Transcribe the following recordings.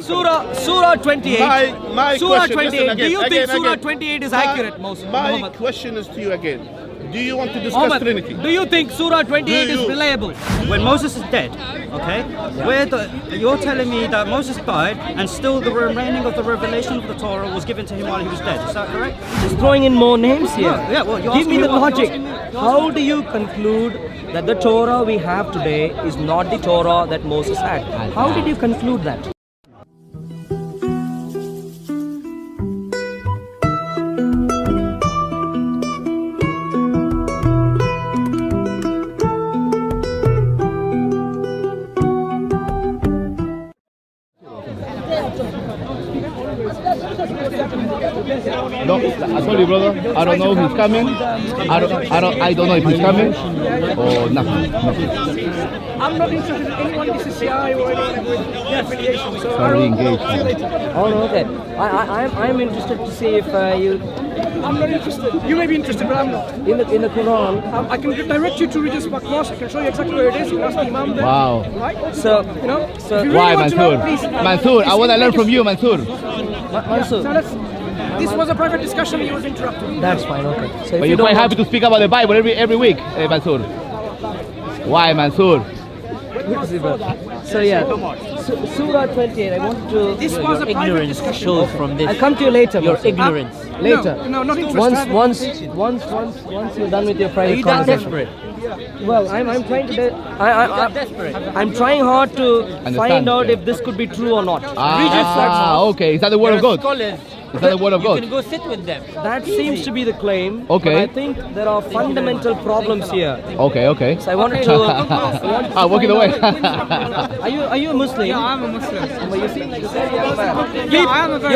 Surah 28. My Surah question, 28. listen, Do you again, think again, Surah again. 28 is accurate, Muhammad? My question is to you again. Do you want to discuss Muhammad, Trinity? do you think Surah 28 Do is you? reliable? When Moses is dead, okay, you're telling me that Moses died and still the remaining of the revelation of the Torah was given to him while he was dead. Is that correct? Just throwing in more names here. Yeah, well, you're Give me asking the me what- logic. you're asking me- How do you conclude that the Torah we have today is not the Torah that Moses had? How did you conclude that? No, I told you, brother. I don't know if he's coming. I don't know if he's coming or nothing. I'm not interested in anyone in CCI or anyone with the affiliation. So Sorry, engaged. Oh, okay. I'm interested to see if you I'm not interested. You may be interested, but I'm not. in the Quran. I can direct you to Regis Bakwas. I can show you exactly where it is. You can ask the Imam there. Wow. Right? So, You know? so if you really Why, want to know, Mansoor? please, Mansoor, I want to learn from you, Mansoor. Mansur, So this was a private discussion. He was interrupted. that's fine. Okay. So if But you you're don't quite want happy to speak about the Bible every week, Mansoor. Why, Mansoor? Good to see, brother. So yeah, Surah 28. I want to. This was a private discussion. shows from this. I'll come to you later. Your ignorance. Later. No, not interested. Once you're done with your private conversation. Well, I'm trying to. I'm trying hard to find out if this could be true or not. Okay. Is that the word of God? Is that the word of God? go sit with them. That seems to be the claim. Okay. But I think there are fundamental problems here. Okay. So I wanted to. Walking away. Are you a Muslim? Yeah, I'm a Muslim. Well, you seem like a very young man. Yeah, I am a very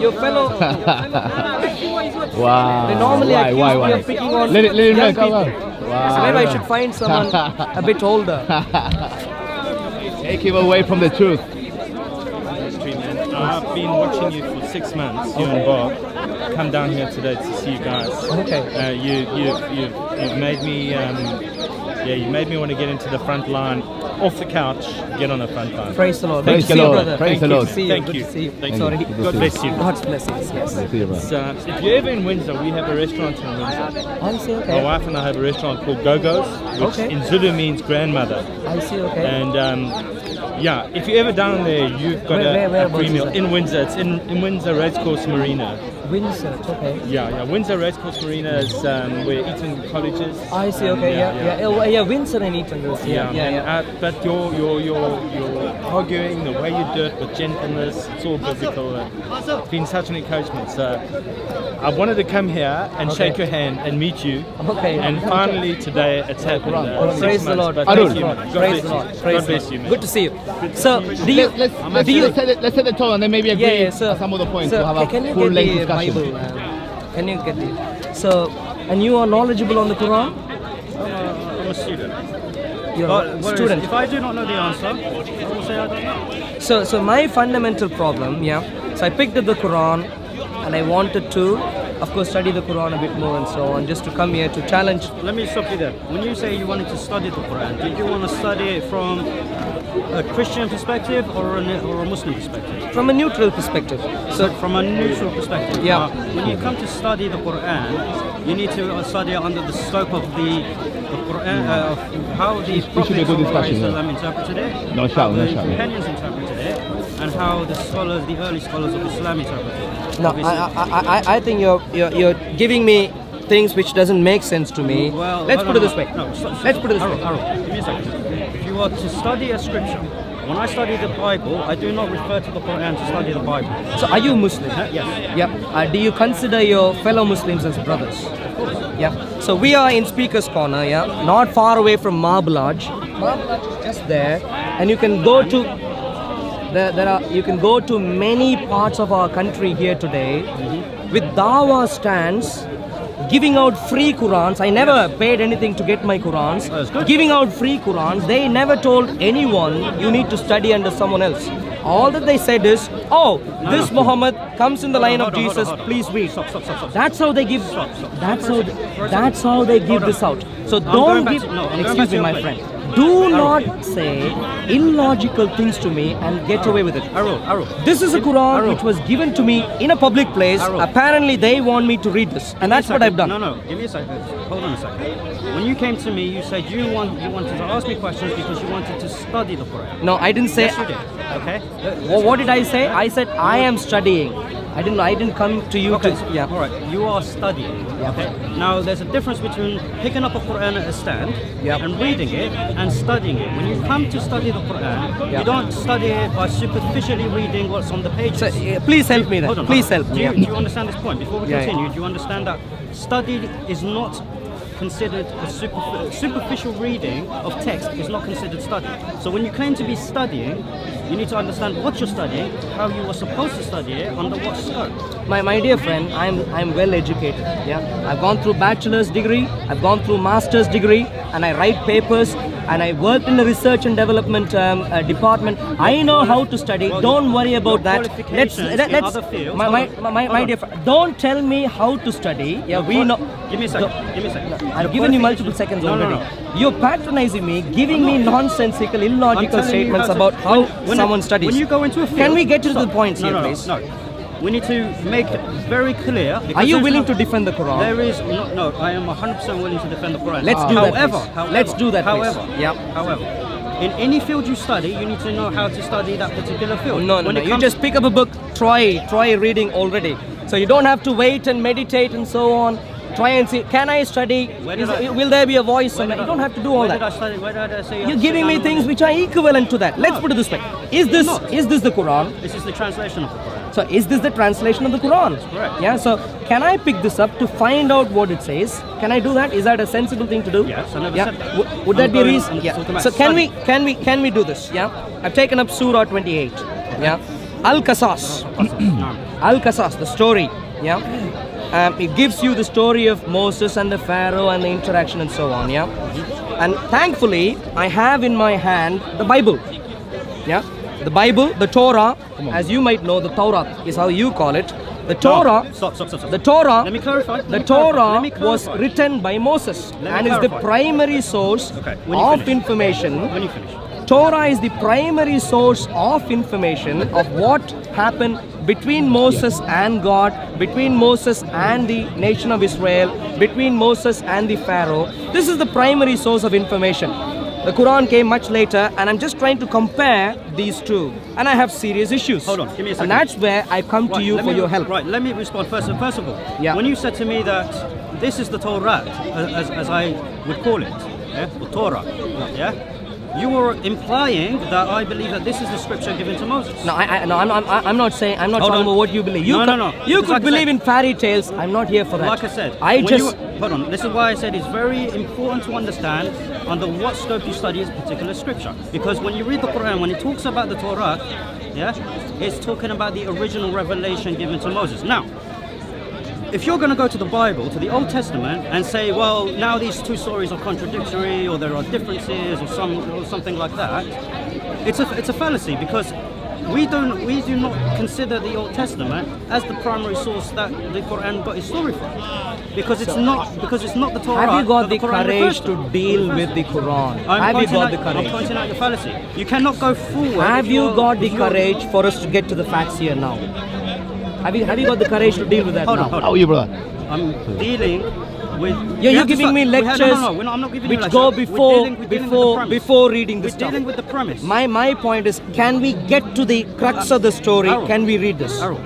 Your fellow. Wow. They normally accuse me of picking on Let him young know. Come people. on. So Wow. maybe I should find someone a bit older. Take him away from the truth. I've been watching you for 6 months, you and Bob. Come down here today to see you guys. Okay. You've made me, you made me want to get into the front line, off the couch, get on the front line. Praise the Lord. Praise Good to see the you, Lord. brother. Praise the Good Lord. to see you. Thank Good you. to see you. Thank Sorry. you. God bless you. God's blessings. Yes. See you, bro. So, if you're ever in Windsor, we have a restaurant in Windsor. I see. My Okay. wife and I have a restaurant called Gogo's, which Okay. in Zulu means grandmother. I see. Okay. And if you're ever down there, you've got Where a free is meal it? in Windsor. It's in Windsor Racecourse Marina. Windsor. Okay. Yeah. Windsor Racecourse Marina is where Eton College is. I see. Okay. Yeah. Windsor and Eton. Yeah. But your arguing, the way you do it with gentleness, it's all biblical. It's been such an encouragement. So I wanted to come here and shake your hand and meet you. Okay. And finally today it's happened. Praise the Lord. But Arul. thank you, man. God Praise bless the you. Lord. God Praise bless the you, Lord. man. Good to see you. So, do you? Let's set the tone and then maybe agree so, on some of the points so to have can a you full get length the discussion. Bible? Can you get it? So, and you are knowledgeable on the Quran? I'm a student. You're a student. If I do not know the answer, I will say I don't know. So my fundamental problem, so I picked up the Quran and I wanted to, of course, study the Quran a bit more and so on, just to come here to challenge. Let me stop you there. When you say you wanted to study the Quran, did you want to study it from a Christian perspective or a Muslim perspective? From a neutral perspective. So from a neutral perspective. Yeah. When you come to study the Quran, you need to study it under the scope of the Quran, of how the should be a prophets good of discussion, Islam interpreted it, No how shout, no the shout. companions interpreted it, and how the early scholars of Islam interpreted it. No, Obviously- I think you're giving me things which doesn't make sense to me. Well, Let's put it this way. No, Let's put it this way. Arul, give me a second. If you are to study a scripture, when I study the Bible, I do not refer to the Quran to study the Bible. So are you Muslim? Yes. Yeah. Do you consider your fellow Muslims as brothers? Of course. Yeah. So we are in Speaker's Corner, not far away from Marble Lodge. Marble Lodge is just there, and you can go to. You can go to many parts of our country here today with Dawah stands, giving out free Qurans. I never paid anything to get my Qurans. That's good. Giving out free Qurans. They never told anyone you need to study under someone else. All that they said is, this Muhammad comes in the line of Jesus. Please read. Stop. That's how they give. Stop. That's how they give this out. So don't give. Excuse me, my friend. Do not say illogical things to me and get away with it. Arul. This is a Quran Arul. which was given to me in a public place. Arul. Apparently, they want me to read this, and that's what I've done. No, give me a second. Hold on a second. When you came to me, you said you wanted to ask me questions because you wanted to study the Quran. No, I didn't say. Yes, you did. Okay. What did I say? I said I am studying. I didn't come to you Okay, to. Yeah. all right. You are studying. Okay. Now, there's a difference between picking up a Quran at a stand Yep. and reading it and studying it. When you come to study the Quran, you Yep. don't study it by superficially reading what's on the pages. So, please help me then. Hold on. Please help me. Do you understand this point? Before we Yeah, continue, do you understand that study is not considered a superficial reading of text is not considered study. So when you claim to be studying, you need to understand what you're studying, how you are supposed to study it, under what scope. My dear friend, I'm well educated. Yeah, I've gone through bachelor's degree, I've gone through master's degree, and I write papers, and I worked in the research and development department. I know how to study. Well, don't worry about that. qualifications in other fields- my dear friend, don't tell me how to study. Yeah, we know. Give me a second. I've given you multiple seconds already. You're patronizing me, giving me nonsensical, illogical statements about how someone studies. When you go into a field, can we get to the stop. points No, here, no, please? No. We need to make it very clear. Are you there's willing no- to defend the Quran? There is no. I am 100% willing to defend the Quran. Let's do that, However, please. Let's do that, please. However, Yeah. However, in any field you study, you need to know how to study that particular field. No. When it You comes- just pick up a book, try reading already. So you don't have to wait and meditate and so on. Try and see, can I study? Where did I- Will there be a voice? Where You did I- don't have to do all where that. Did I study? Where did I say? You're giving me things which are equivalent to that. Let's No. put it this way. Is this the Quran? This is the translation of the Quran. So is this the translation of the Quran? correct. Yeah. So can I pick this up to find out what it says? Can I do that? Is that a sensible thing to do? Yes, I never yeah. said that. Would I'm that be a going- reason? I'm Yeah. talking about So study. can we do this? Yeah. I've taken up Surah 28. Yeah. Al-Qasas. Al-Qasas, the story. Yeah. It gives you the story of Moses and the Pharaoh and the interaction and so on. Yeah. And thankfully, I have in my hand the Bible. Yeah. The Bible, the Torah, as you might know, the Torah is how you call it. The Torah. No, stop. The Torah. Let me clarify. The Torah was written by Moses Let me and is the clarify. primary source Okay, when you of finish. information. When you finish. Torah is the primary source of information of what happened between Moses and God, between Moses and the nation of Israel, between Moses and the Pharaoh. This is the primary source of information. The Quran came much later, and I'm just trying to compare these two. And I have serious issues. Hold on, give me a second. And that's where I come to you let for me- your help. Right, let me respond first. First of all, Yeah. when you said to me that this is the Torah, as I would call it, yeah, or Torah, yeah, you were implying that I believe that this is the scripture given to Moses. No, I'm not saying. I'm not Hold talking on. about what you believe. You No, could, no. You Because could like I believe said- in fairy tales. I'm not here for that. Like I said, I when just. hold on. This is why I said it's very important to understand under what scope you study a particular scripture. Because when you read the Quran, when it talks about the Torah, yeah, it's talking about the original revelation given to Moses. Now, if you're going to go to the Bible, to the Old Testament, and say, well, now these two stories are contradictory, or there are differences, or something like that, it's a fallacy, because we do not consider the Old Testament as the primary source that the Quran got its story from, because it's not the Torah. Have you got that the Quran refers courage to deal with the Quran? Have you got the I'm courage? pointing out your fallacy. You cannot go forward. Have if you you're- got the if you're- courage for us to get to the facts here now? Have you got the courage to deal with that Hold now? on, hold How on. are you, brother? I'm dealing with. You're we have to giving start- me we have- lectures No, I'm not giving you which lectures. go We're before dealing with the premise. before reading the We're stuff. dealing with the premise. My point is, can we get to the crux of the story? Arul. Can we read this? Arul,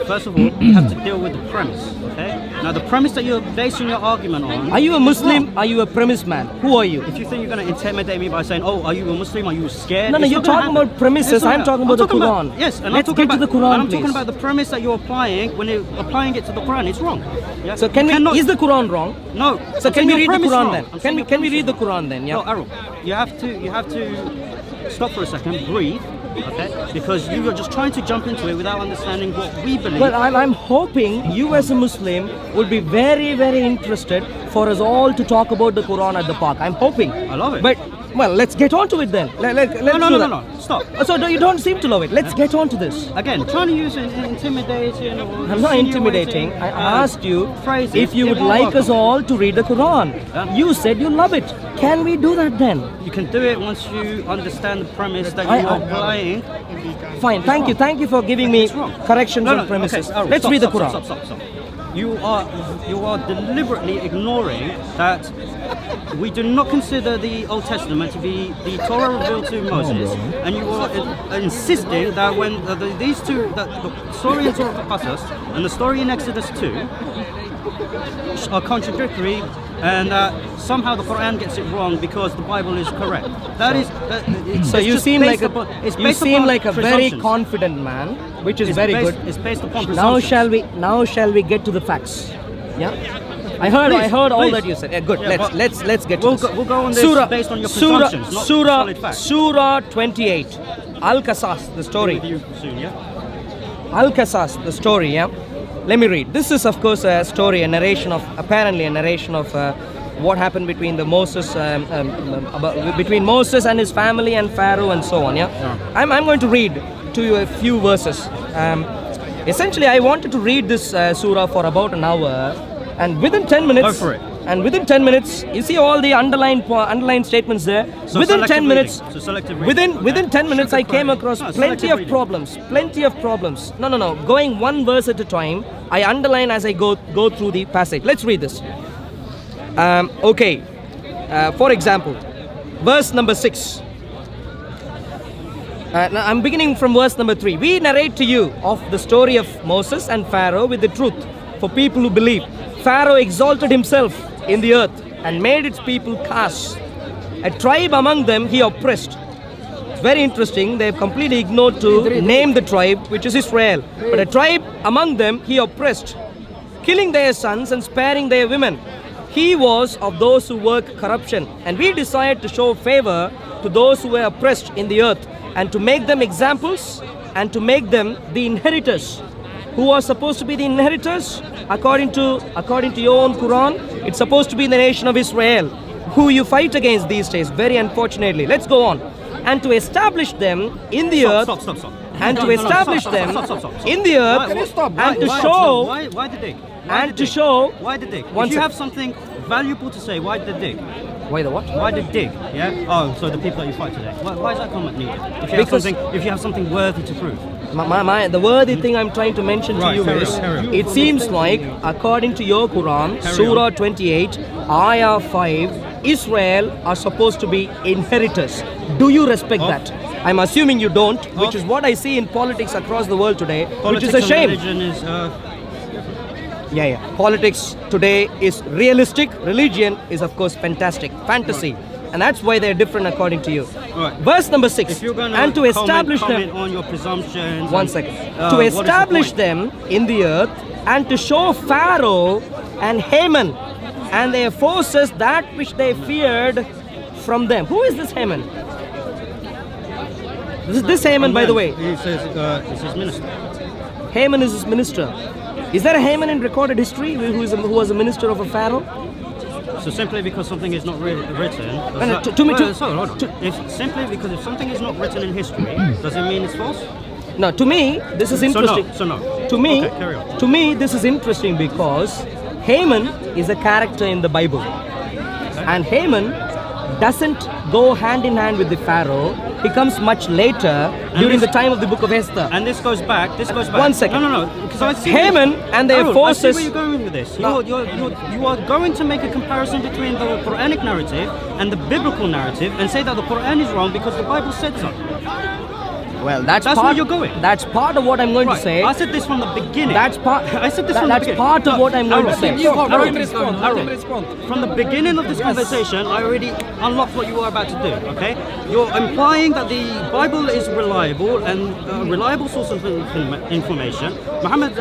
first of all, you have to deal with the premise. Okay. Now, the premise that you're basing your argument on. Are you a is Muslim? wrong. Are you a premise man? Who are you? If you think you're going to intimidate me by saying, "Oh, are you a Muslim? Are you scared?" No, It's you're not gonna talking happen. about premises. It's not I'm gonna- talking about the Quran. Yes, and Let's I'm talking get to about the Quran, and I'm please. talking about the premise that you're applying. When you're applying it to the Quran, it's wrong. Yeah? So can You we? cannot- Is the Quran wrong? No. So I'm can saying we your read the premise Quran wrong. then? I'm Can saying we your can we premise read the wrong. Quran then? Yeah. No, Arul, you have to stop for a second, breathe, okay? Because you are just trying to jump into it without understanding what we believe. Well, I'm hoping you as a Muslim would be very, very interested for us all to talk about the Quran at the park. I'm hoping. I love it. But Well, let's get on to it then. Let's No, do no, that. no. Stop. So you don't seem to love it. Let's get on to this. Again, trying to use intimidating or I'm not intimidating. I asked you if you would like us all to read the Quran. You said you love it. Can we do that then? You can do it once you understand the premise that you are applying. Fine. Thank you. Thank you for giving me wrong. corrections No, on no, premises. okay, Arul, Let's stop, read the stop, Quran. Stop. You are deliberately ignoring that we do not consider the Old Testament to be the Torah revealed to Moses, and you are insisting that when these two, that the story in Torah Qasas and the story in Exodus 2 are contradictory, and somehow the Quran gets it wrong because the Bible is correct. So you seem like a very confident man, which is very good. It's based upon Now presumptions. shall we get to the facts? Yeah. I heard all please. that you said. Yeah, good. Yeah, Let's get to this. We'll go on this based on your presumptions, not solid facts. Surah 28. Al-Qasas, the story. With you soon, yeah? Al-Qasas, the story, yeah? Let me read. This is, of course, a story, apparently a narration of what happened between between Moses and his family and Pharaoh and so on, yeah? I'm going to read to you a few verses. Essentially, I wanted to read this surah for about an hour, and within 10 minutes... Go for it. And within 10 minutes, you see all the underlined statements there. So within 10 minutes, selective reading. within 10 minutes, I came across plenty of problems. No. Going one verse at a time, I underline as I go through the passage. Let's read this. Okay. For example, verse number 6. Now I'm beginning from verse number 3. We narrate to you of the story of Moses and Pharaoh with the truth for people who believe. Pharaoh exalted himself in the earth and made its people castes. A tribe among them he oppressed. It's very interesting. They have completely ignored to name the tribe, which is Israel. But a tribe among them he oppressed, killing their sons and sparing their women. He was of those who work corruption, and we desired to show favor to those who were oppressed in the earth, and to make them examples, and to make them the inheritors. Who are supposed to be the inheritors? According to your own Quran, it's supposed to be the nation of Israel, who you fight against these days, very unfortunately. Let's go on. And to establish them in the earth. Stop. And to establish them in the earth. And to show. Why the dig? And to show. Why the dig? If you have something valuable to say, why the dig? Why the what? Why the dig? Yeah. Oh, so the people that you fight today. Why is that comment needed? If you have something worthy to prove. The worthy thing I'm trying to mention to you is, it seems like, according to your Quran, Surah 28, Ayah 5, Israel are supposed to be inheritors. Do you respect that? I'm assuming you don't, which is what I see in politics across the world today, which is a shame. Religion is, Politics today is realistic. Religion is, of course, fantasy. And that's why they're different according to you. Right. Verse number 6. If you're going and to establish comment them on your presumptions. One second. To establish them in the earth, and to show Pharaoh and Haman and their forces that which they feared from them. Who is this Haman? This Haman, by the way. He says it's his minister. Haman is his minister. Is there a Haman in recorded history who was a minister of a Pharaoh? So simply because something is not written, simply because if something is not written in history, does it mean it's false? No, to me, this is interesting. So no. To me, okay, carry on. To me, this is interesting because Haman is a character in the Bible, and Haman doesn't go hand in hand with the Pharaoh. He comes much later during the time of the book of Esther. And this goes back. 1 second. No. Because I see Haman and their forces. I see where you're going with this. You are going to make a comparison between the Quranic narrative and the biblical narrative and say that the Quran is wrong because the Bible said so. Well, that's where you're going. That's part of what I'm going to say. I said this from the beginning. I said this from the beginning. That's part of what I'm going to say. From the beginning of this conversation, I already unlocked what you were about to do, okay? You're implying that the Bible is reliable and a reliable source of information. Muhammad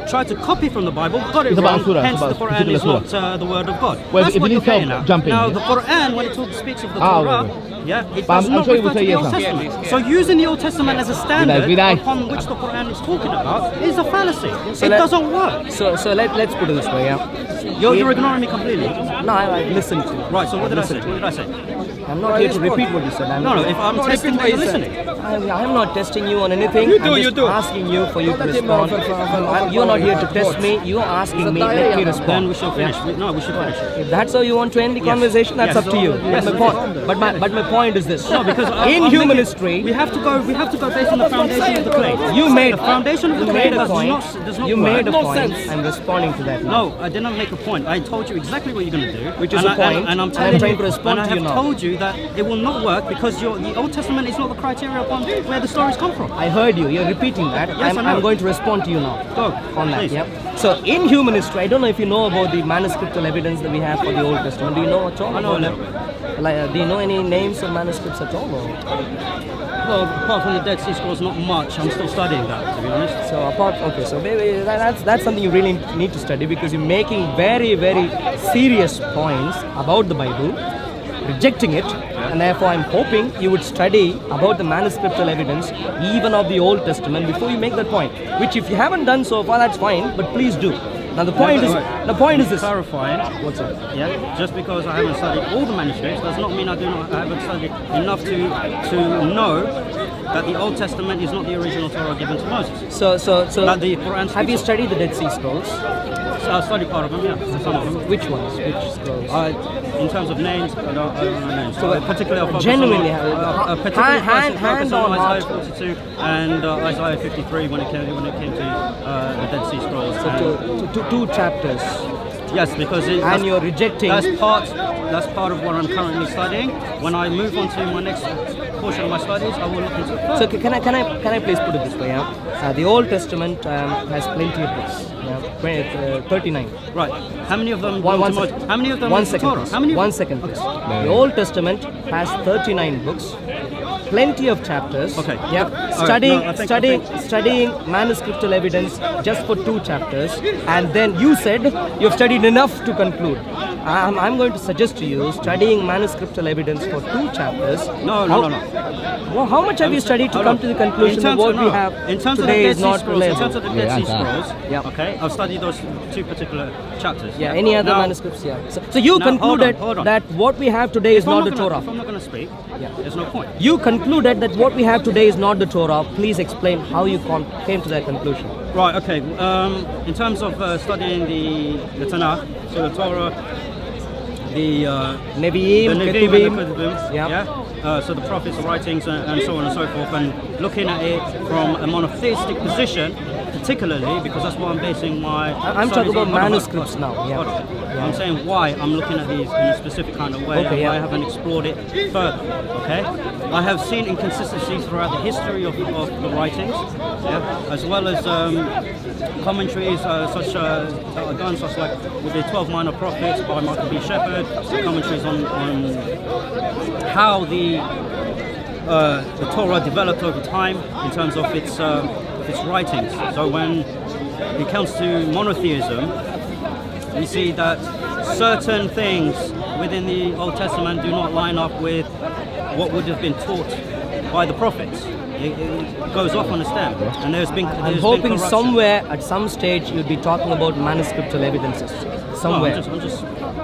tried to copy from the Bible, got it wrong, hence the Quran is not the word of God. Well, That's what you're saying now. Now, the Quran, when it speaks of the Torah, it does not refer to the Old Testament. So using the Old Testament as a standard upon which the Quran is talking about is a fallacy. It doesn't work. So let's put it this way, You're ignoring me completely. No, I listened to you. Right, so what did I say? I'm not here to repeat what you said. No, if I'm testing what you're listening. I'm not testing you on anything. You do, I'm you just do. asking you for you to respond. You're not here to test me. You're asking me. Let me Then respond. we shall finish. No, we should finish. If that's how you want to end the conversation, that's Yes. up to you. Yes. But my point is this. No, because in I'm human making- history, we have to go based on the foundation of the clay. you made the foundation of the you clay made a does point. not You work. made a No point. sense. I'm responding to that. Now. No, I did not make a point. I told you exactly what you're going to do. Which is and a point, And I'm and telling I'm trying you, to respond and to I you have now. told you that it will not work because the Old Testament is not the criteria upon where the stories come from. I heard you. You're repeating that. Yes, I know. I'm going to respond to you now. Go, On that, please. yeah. So in human history, I don't know if you know about the manuscriptal evidence that we have for the Old Testament. Do you know at all? I know a about little that? Like, do you know any names of manuscripts at all? Or? Well, apart from the Dead Sea Scrolls, not much. I'm still studying that, to be honest. So so maybe that's something you really need to study because you're making very, very serious points about the Bible, rejecting it, and therefore I'm hoping you would study about the manuscriptal evidence, even of the Old Testament, before you make that point. Which, if you haven't done so far, that's fine, but please do. Now the point is this. Clarifying. What's it? Yeah, just because I haven't studied all the manuscripts does not mean I haven't studied enough to know that the Old Testament is not the original Torah given to Moses. So That the Quran have you speaks of. studied the Dead Sea Scrolls? So I studied part of them, yeah, some of them. Which ones? Which scrolls? In terms of names, I don't know names. So, particularly, I'll focus genuinely, on, particularly hand focus on on heart. Isaiah 42 and Isaiah 53 when it came to the Dead Sea Scrolls. So two chapters. Yes, because And you're rejecting. That's part of what I'm currently studying. When I move on to my next portion of my studies, I will look into it further. So can I please put it this way? Yeah, the Old Testament has plenty of books. Yeah, 39. Right. How many of them? One belong to second. How many of them? One is the second, Torah? please. How many? 1 second, please. The Old Testament has 39 books, plenty of chapters. Okay. Yeah. All right. No, I think- Studying manuscriptal evidence just for 2 chapters, and then you said you've studied enough to conclude. I'm going to suggest to you studying manuscriptal evidence for 2 chapters. No. Well, how much have you studied to Hold come on. to the conclusion that what we have in terms today of is the Dead not Sea Scrolls, in reliable? terms of the Dead Sea Yeah, Scrolls, Yeah. okay, I've studied those 2 particular chapters. Yeah, any other Now- manuscripts? Yeah. So you Now, hold on, concluded hold on. that what we have today is If I'm not the gonna- Torah. If I'm not going to speak, Yeah. there's no point. You concluded that what we have today is not the Torah. Please explain how you came to that conclusion. Right, okay. In terms of studying the Tanakh, so the Torah, the Nevi'im, Nevi'im and Ketuvim. the Ketuvim, Yeah. so the prophets' writings and so on and so forth, and looking at it from a monotheistic position, particularly because that's what I'm basing my. I'm studies talking about on. Hold on, manuscripts hold on, now, yeah. hold on. I'm saying why I'm looking at these in a specific kind of way, Okay, and yeah. why I haven't explored it further. Okay, I have seen inconsistencies throughout the history of the writings, yeah, as well as commentaries such done such like with the 12 Minor Prophets by Michael B. Shepherd, commentaries on how the Torah developed over time in terms of its writings. So when it comes to monotheism, we see that certain things within the Old Testament do not line up with what would have been taught by the prophets. It goes off on a stem, and I'm hoping somewhere at some stage you'd be talking about manuscriptal evidences. Somewhere. I'm just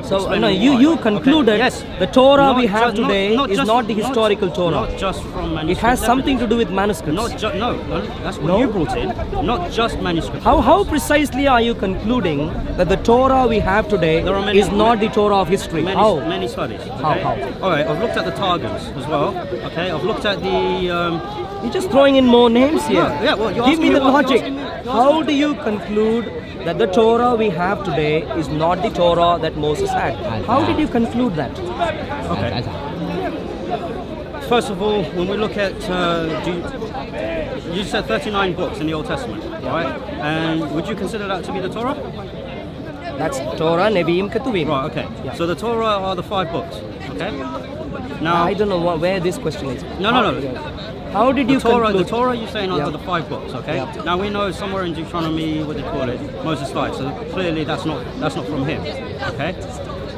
So explaining no, why. you concluded Okay, yes. the Torah Not we have ju- today is just- not the historical Torah. Not just from It manuscripts. has something to do with manuscripts. No, that's what No? you brought in. Not just manuscripts. How precisely are you concluding that the Torah we have today There are many- is not the Torah of history? How? Many studies. How? Okay? All right, I've looked at the Targums as well. Okay, I've looked at the. You're just throwing in more names here. No, yeah, well, you're Give me asking the me what- logic. you're asking me- you're How do you conclude that the Torah we have today is not the Torah that Moses had? How did you conclude that? Okay. First of all, when we look at, you said 39 books in the Old Testament, right? And would you consider that to be the Torah? That's Torah, Nevi'im, Ketuvim. Right. Okay. Yeah. So the Torah are the 5 books. Okay. Now, I don't know where this question is. No. How did you The Torah, conclude? the Torah you're saying Yeah. are the 5 books, okay? Yeah. Now we know somewhere in Deuteronomy, what they call it, Moses died, so clearly that's not from him, okay?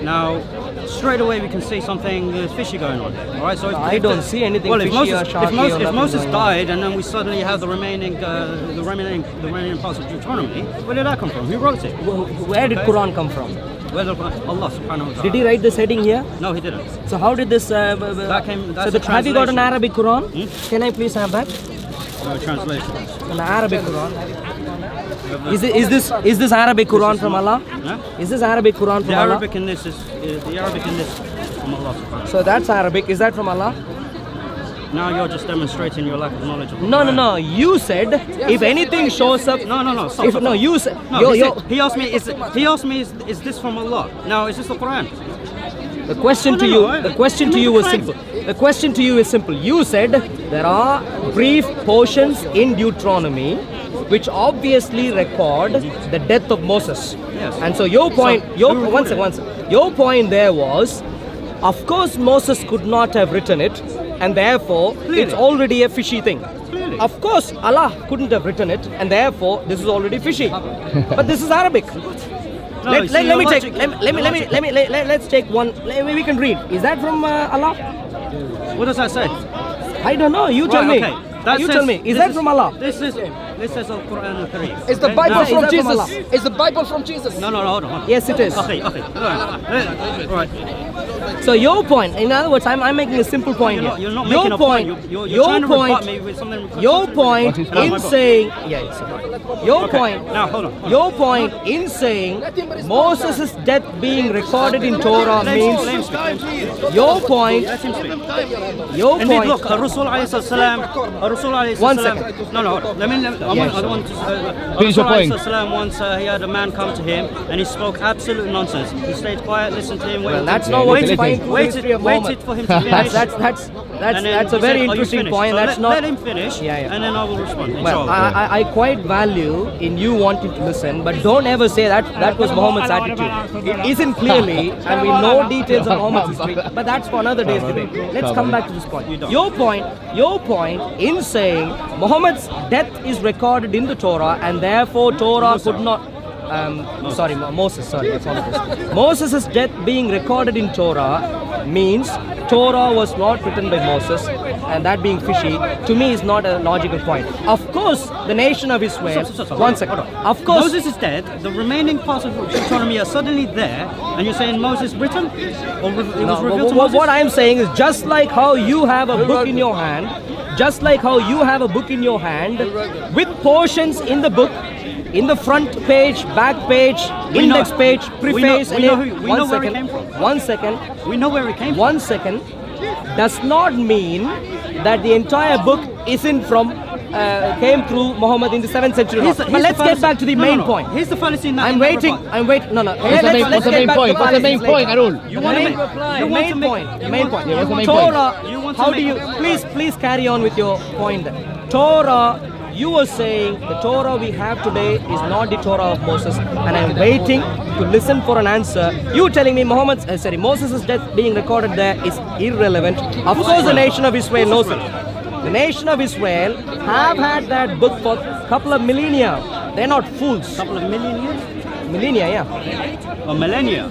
Now, straight away we can see something fishy going on. All right, so I don't see anything well, if fishy or Moses, sharky or if nothing Moses going on. died and then we suddenly have the remaining parts of Deuteronomy, where did that come from? Who wrote it? Where did Quran come from? Where did Allah subhanahu wa ta'ala? Did he write this heading here? No, he didn't. So how did this? That's Have you got an translation. Arabic Quran? Can I please have that? No, translation. An Arabic Quran. Is this Arabic Quran from Allah? Huh? Is this Arabic Quran from The Allah? Arabic in this is from Allah subhanahu wa ta'ala. So that's Arabic. Is that from Allah? Now you're just demonstrating your lack of knowledge of the No, no, Quran. no. You said if anything shows up. No. Stop, If, stop, no, stop. you said. No, he asked me. Is this from Allah? Now, is this the Quran? The question No, to no, you. no, The question to you was simple. The question to you is simple. You said there are brief portions in Deuteronomy which obviously record the death of Moses. Yes. And so your point. who One recorded second. Your point there was, of course Moses could not have written it, and therefore it's already a fishy thing. Clearly. Of course Allah couldn't have written it, and therefore this is already fishy. But this is Arabic. No, Let see, me your take. logic- Let's take one. We can read. Is that from Allah? What does that say? I don't know. You tell Right, me. okay. That You says- tell me. Is this that from Allah? This is Al-Quran Al-Kareem. Is the Okay? Bible Now- Is from that from Jesus? Allah? Is the Bible from Jesus? No, hold on. Yes, it is. Okay. All right. So your point, in other words, I'm making a simple point here. You're not your making a point. point. You're Your trying to point. rebut me with something. Your point What is in point? saying, your Okay, point, now hold on. your point in saying Moses' death being recorded in Torah means, your point, your Indeed, point, look, Rasul alayhi salam. One second. No, hold on. I want to. Finish your point. Rasul once he had a man come to him and he spoke absolute nonsense. He stayed quiet, listened to him. well, waited, that's not what you listen. find through the history of Muhammad. waited for him to finish. That's And then a he very said, "Are you interesting finished?" point. So That's not. let him finish, Yeah. and then I will respond. Well, inshallah. I quite value in you wanting to listen, but don't ever say that was Muhammad's attitude. It isn't clearly, and we know details of Muhammad's history, but that's for another day's debate. Let's come back to this point. Your point in saying Muhammad's death is recorded in the Torah, and therefore Torah could not. Moses. Sorry, I apologize. Moses' death being recorded in Torah means Torah was not written by Moses, and that being fishy to me is not a logical point. Of course, the nation of Israel. So, One second. Of course, Moses is dead. The remaining parts of Deuteronomy are suddenly there, and you're saying Moses written, or it was revealed to Moses. what I'm saying is just like how you have a book in your hand, with portions in the book. In the front page, back page, index page, preface, we know where it and came from. 1 second. We know where it came from. 1 second does not mean that the entire book came through Muhammad in the 7th century. But let's get back to the main point. Here's the fallacy in that. I'm waiting. No. What's the main point? What's the main point, Arul? You want to make The main point. Yeah, what's the main Torah. You want to How make- do you? Please carry on with your point. Then. Torah. You were saying the Torah we have today is not the Torah of Moses, and I'm waiting to listen for an answer. You telling me Moses' death being recorded there is irrelevant. Of course, the nation of Israel knows it. The nation of Israel have had that book for a couple of millennia. They're not fools. couple of million years? Millennia, yeah. Or millennia?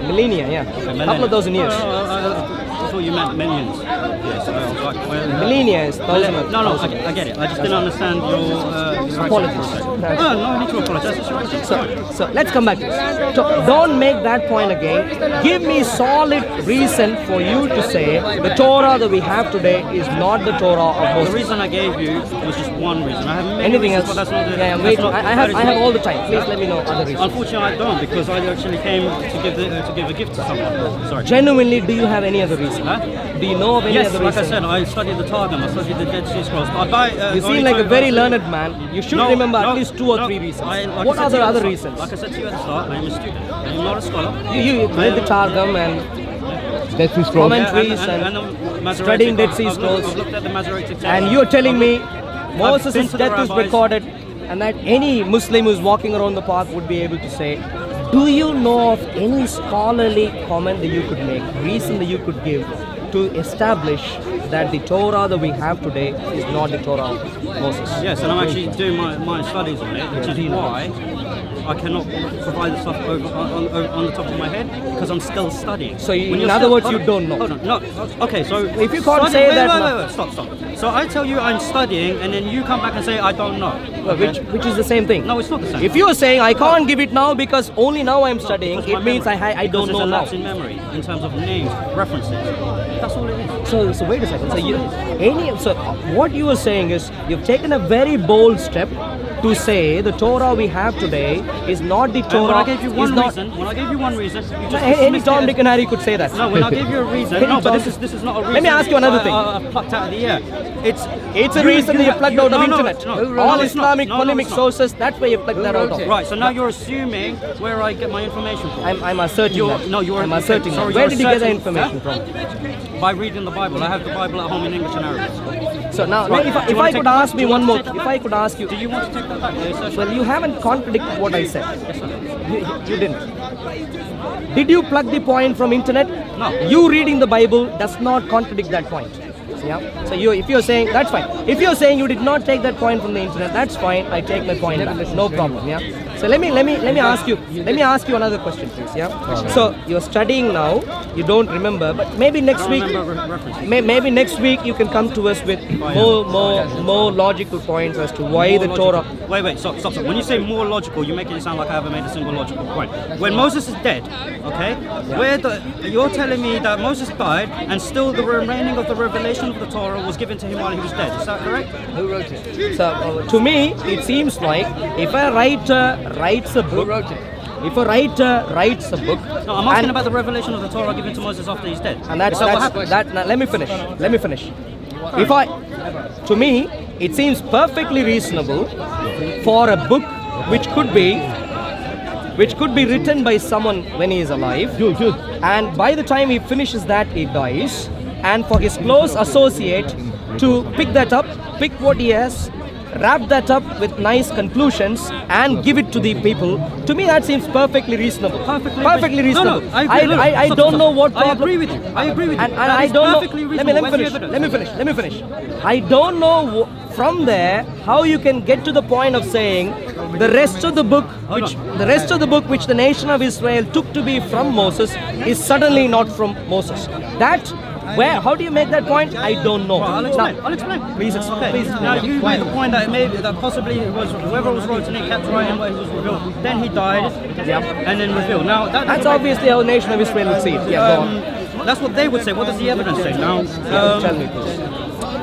Millennia, yeah. A couple of dozen years. I thought you meant millions. Yes, I was like, well, Millennia is thousand. No, I get it. I just didn't understand your Apologies. No need to apologize. It's your right. So let's come back to this. Don't make that point again. Give me solid reason for you to say the Torah that we have today is not the Torah of The Moses. reason I gave you was just one reason. I have many Anything reasons, else? but that's not the. Yeah, that's wait. not- I that is have not- all the time. Please let me know other reasons. Unfortunately, I don't, because I actually came to give a gift to someone. Sorry. Genuinely, do you have any other reason? Huh? Do you know of any Yes, other like I reason? said, I studied the Targum, I studied the Dead Sea Scrolls. I buy. You seem like a very learned man. You should remember at least 2 or 3 reasons. What are the other reasons? Like I said to you at the start, I am a student. I am not a scholar. You read the Targum and Dead Sea Scrolls. Commentaries and the Masoretic- studying Dead Sea I've looked- Scrolls. I've looked at the Masoretic text. and you're telling me been Moses' to the death is rabbis. recorded, and that any Muslim who's walking around the park would be able to say, do you know of any scholarly comment that you could make, reason that you could give to establish that the Torah that we have today is not the Torah of Moses. Yes, and I'm actually doing my studies on it, which is why I cannot provide the stuff on the top of my head, because I'm still studying. So in other words, you don't know. Hold on, no. Okay, so if you can't say that, wait, stop. So I tell you I'm studying, and then you come back and say I don't know. Okay? Which is the same thing. No, it's not the same. If you are saying I can't give it now because only now I'm studying, it means I don't know now. Lapse in memory in terms of names, references. That's all it is. So wait a second. So what you are saying is you've taken a very bold step to say the Torah we have today is not the Torah. When I gave you one reason, you just any Tom, Dick and Harry could say that. No, when I gave you a reason, no, but this is not a reason. Let me ask you another thing. Plucked out of the air. It's a reason that you plucked out of internet. All Islamic polemic sources, that's where you plucked that out of. Right, so now you're assuming where I get my information from. I'm asserting that. No, you're I'm asserting that. Where did you get the information from? By reading the Bible. I have the Bible at home in English and Arabic. So now, if I could ask me one more, if I could ask you, do you want to take that back? Well, you haven't contradicted what I said. Yes, sir. You didn't. Did you plug the point from internet? No. You reading the Bible does not contradict that point. Yeah. So if you're saying that's fine. If you're saying you did not take that point from the internet, that's fine. I take my point back. No problem. Yeah. So let me ask you another question, please. Yeah. So you're studying now. You don't remember, but maybe next week. Maybe next week you can come to us with more logical points as to why the Torah. Wait, stop. When you say more logical, you're making it sound like I haven't made a single logical point. When Moses is dead, okay, you're telling me that Moses died and still the remaining of the revelation of the Torah was given to him while he was dead. Is that correct? Who wrote it? So to me, it seems like if a writer writes a book. If a writer writes a book, no, I'm asking about the revelation of the Torah given to Moses after he's dead. And that's what happened. Let me finish. To me, it seems perfectly reasonable for a book which could be written by someone when he is alive, and by the time he finishes that, he dies, and for his close associate to pick that up, pick what he has, wrap that up with nice conclusions and give it to the people. To me, that seems perfectly reasonable. Perfectly reasonable. No, I don't know what problem. I agree with you. And I don't know. Let me finish. I don't know from there how you can get to the point of saying the rest of the book which the nation of Israel took to be from Moses is suddenly not from Moses. How do you make that point? I don't know. Well, I'll explain. Please. Now you made the point that possibly it was whoever was wrote it kept writing what he was revealed. Then he died, and then revealed. Now that's obviously how the nation of Israel would see it. Yeah, go on. That's what they would say. What does the evidence say? Now, tell me, please.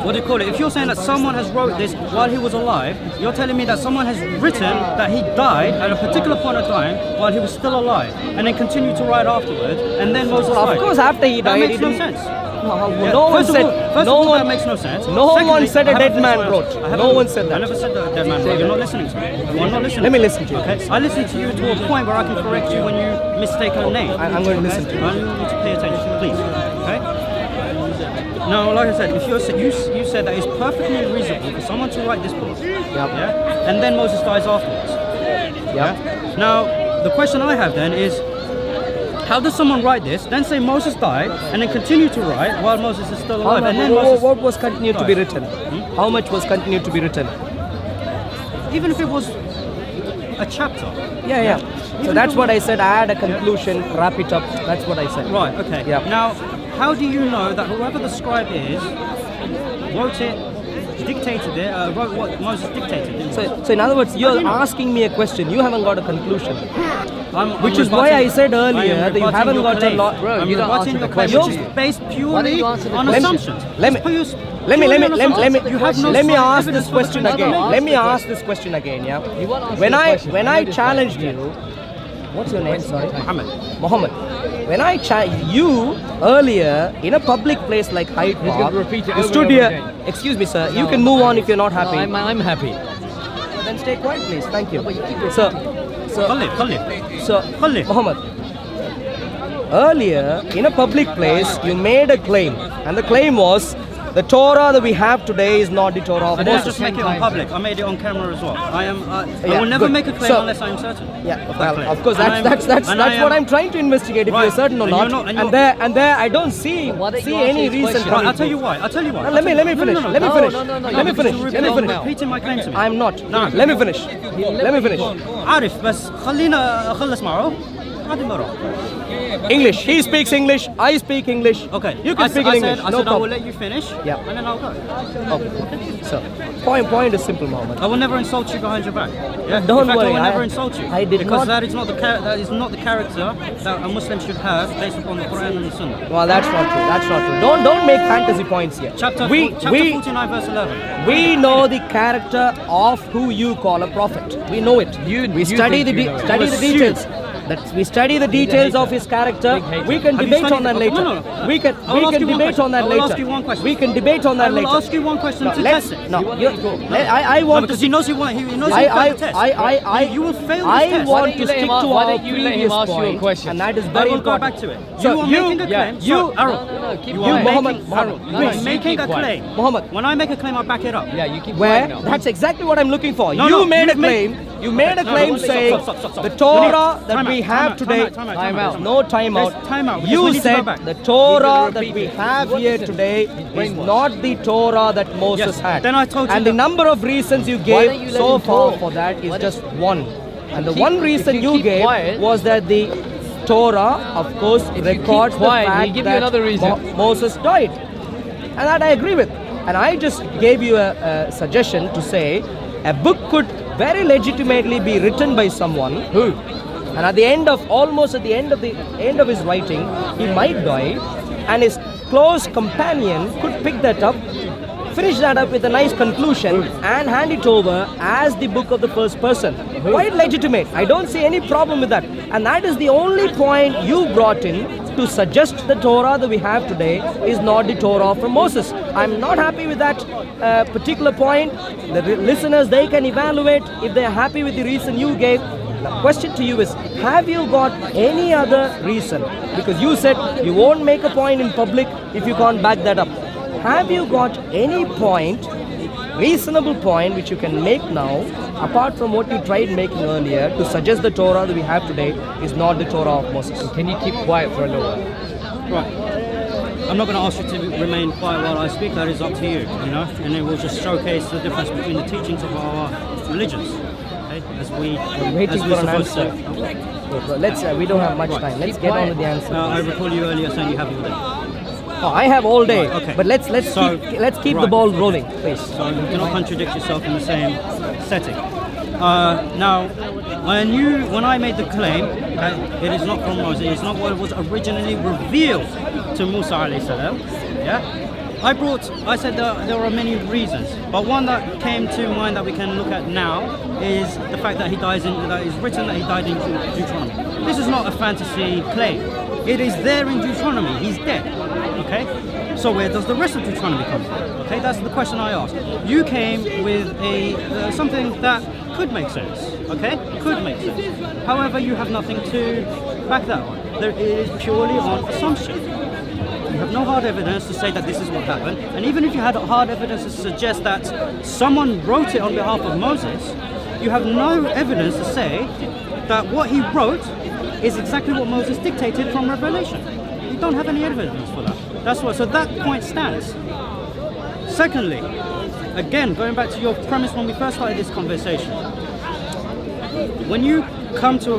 What do you call it? If you're saying that someone has wrote this while he was alive, you're telling me that someone has written that he died at a particular point of time while he was still alive, and then continued to write afterwards, and then Moses died. Of course, after he died, that makes no sense. No one said. That makes no sense. No one said a dead man wrote. No one said that. I never said that a dead man wrote. You're not listening to me. You are not listening. Let me listen to you. Okay. I listen to you to a point where I can correct you when you mistake a name. I'm going to listen to you. I need to pay attention, please. Okay. Now, like I said, if you said that it's perfectly reasonable for someone to write this book, yeah, and then Moses dies afterwards. Yeah. Now, the question I have then is, how does someone write this, then say Moses died, and then continue to write while Moses is still alive? What was continued to be written? How much was continued to be written? Even if it was a chapter. Yeah. So that's what I said. Add a conclusion, wrap it up. That's what I said. Right. Okay. Yeah. Now, how do you know that whoever the scribe is wrote it, dictated it, wrote what Moses dictated? So in other words, you're asking me a question. You haven't got a conclusion. Which is why I said earlier that you haven't got a lot. Bro, you don't answer the question. Which is based purely on assumptions. Let me ask this question again. Yeah. When I challenged you, what's your name? Sorry, Muhammad. When I you earlier in a public place like Hyde Park, you stood here. Excuse me, sir. You can move on if you're not happy. I'm happy. Then stay quiet, please. Thank you. Muhammad, earlier in a public place you made a claim, and the claim was The Torah that we have today is not the Torah of I didn't Moses. just make it on public. I made it on camera as well. I Yeah, will never good. make a claim So- unless I'm certain. Yeah, of that well, claim. of course, And that's what I'm trying to investigate if Right. you're certain or And not. you're not- and And you're- there, I don't see any reason. Right, I'll tell you why. I'll tell you why. No, let me finish. No, no, no. Let me finish. No, Let me finish. because Let me you're finish. repeating my claim to me. I'm not. No. Let me finish. Let me finish. عارف بس خلينا أخلص معه هذه مرة. English. He speaks English. I speak English. Okay. You can speak in English. I No said I will problem. let you finish. Yeah. And then I'll go. Okay. So, point is simple, Mohammed. I will never insult you behind your back. Yeah. Don't In fact, worry, I will I- never insult you. I did because not- that is not the character that a Muslim should have based upon the Quran and the Sunnah. Well, that's not true. That's not true. Don't make fantasy points here. Chapter 49 verse 11. We know the character of who you call a prophet. We know it. We study the details. We study the details of his character. We can Have you debate studied on that it? later. No, no. We can I will ask you one debate question. on that I will later. ask you one question. We can debate on that I later. will ask you one question to let's- test it. No, I No, want because to. he knows he knows I, he failed the test. You will fail this I test. want to stick to why our don't you let him previous ask you a point, question? and that is I very will go important. back to it. So you are making a claim. you- Arul, keep you quiet. are Mohammed, making, Mohammed, Arul, you please. are making keep a quiet. claim. Mohammed. When I make a claim, I back it up. Yeah, you keep Where? quiet now. That's exactly what I'm looking for. No, You no, made a you've made- claim. You made a No, claim no, stop, saying stop, stop, stop. the Torah Time that out, we time have out, today. Time out. No time out. There's time out, because You we need to go said back. the Torah that repeat we it. have here today is not the Torah that Moses Yes, had. then I told you and the that- number of reasons you don't gave you let so him far talk? for that is just one. And the keep- one if reason you you keep gave quiet- was that the Torah, of course, records the quiet, fact he'll give you that another reason. Moses died. And that I agree with. And I just gave you a suggestion to say a book could very legitimately be written by someone who, and at the end of his writing, he might die, and his close companion could pick that up, finish that up with a nice conclusion, and hand it over as the book of the first person. Quite legitimate. I don't see any problem with that. And that is the only point you brought in to suggest the Torah that we have today is not the Torah from Moses. I'm not happy with that particular point. The listeners, they can evaluate if they're happy with the reason you gave. The question to you is, have you got any other reason? Because you said you won't make a point in public if you can't back that up. Have you got any point, reasonable point, which you can make now, apart from what you tried making earlier, to suggest the Torah that we have today is not the Torah of Moses? Can you keep quiet for a little while? Right. I'm not going to ask you to remain quiet while I speak. That is up to you, and it will just showcase the difference between the teachings of our religions. Okay? I'm waiting for an answer. We don't have much time. Let's get on with the answer. I recall you earlier saying you have all day. Oh, I have all day. Right, okay. But let's keep the right. ball rolling, please. So you do not contradict yourself in the same setting. Now, when I made the claim that it is not from Moses, it's not what was originally revealed to Musa alayhi salam, I said that there are many reasons, but one that came to mind that we can look at now is the fact that that is written that he died in Deuteronomy. This is not a fantasy claim. It is there in Deuteronomy. He's dead. Okay? So where does the rest of Deuteronomy come from? Okay, that's the question I asked. You came with something that could make sense. Okay? Could make sense. However, you have nothing to back that on. It is purely on assumption. You have no hard evidence to say that this is what happened. And even if you had hard evidence to suggest that someone wrote it on behalf of Moses, you have no evidence to say that what he wrote is exactly what Moses dictated from Revelation. You don't have any evidence for that. So that point stands. Secondly, again, going back to your premise when we first started this conversation, when you come to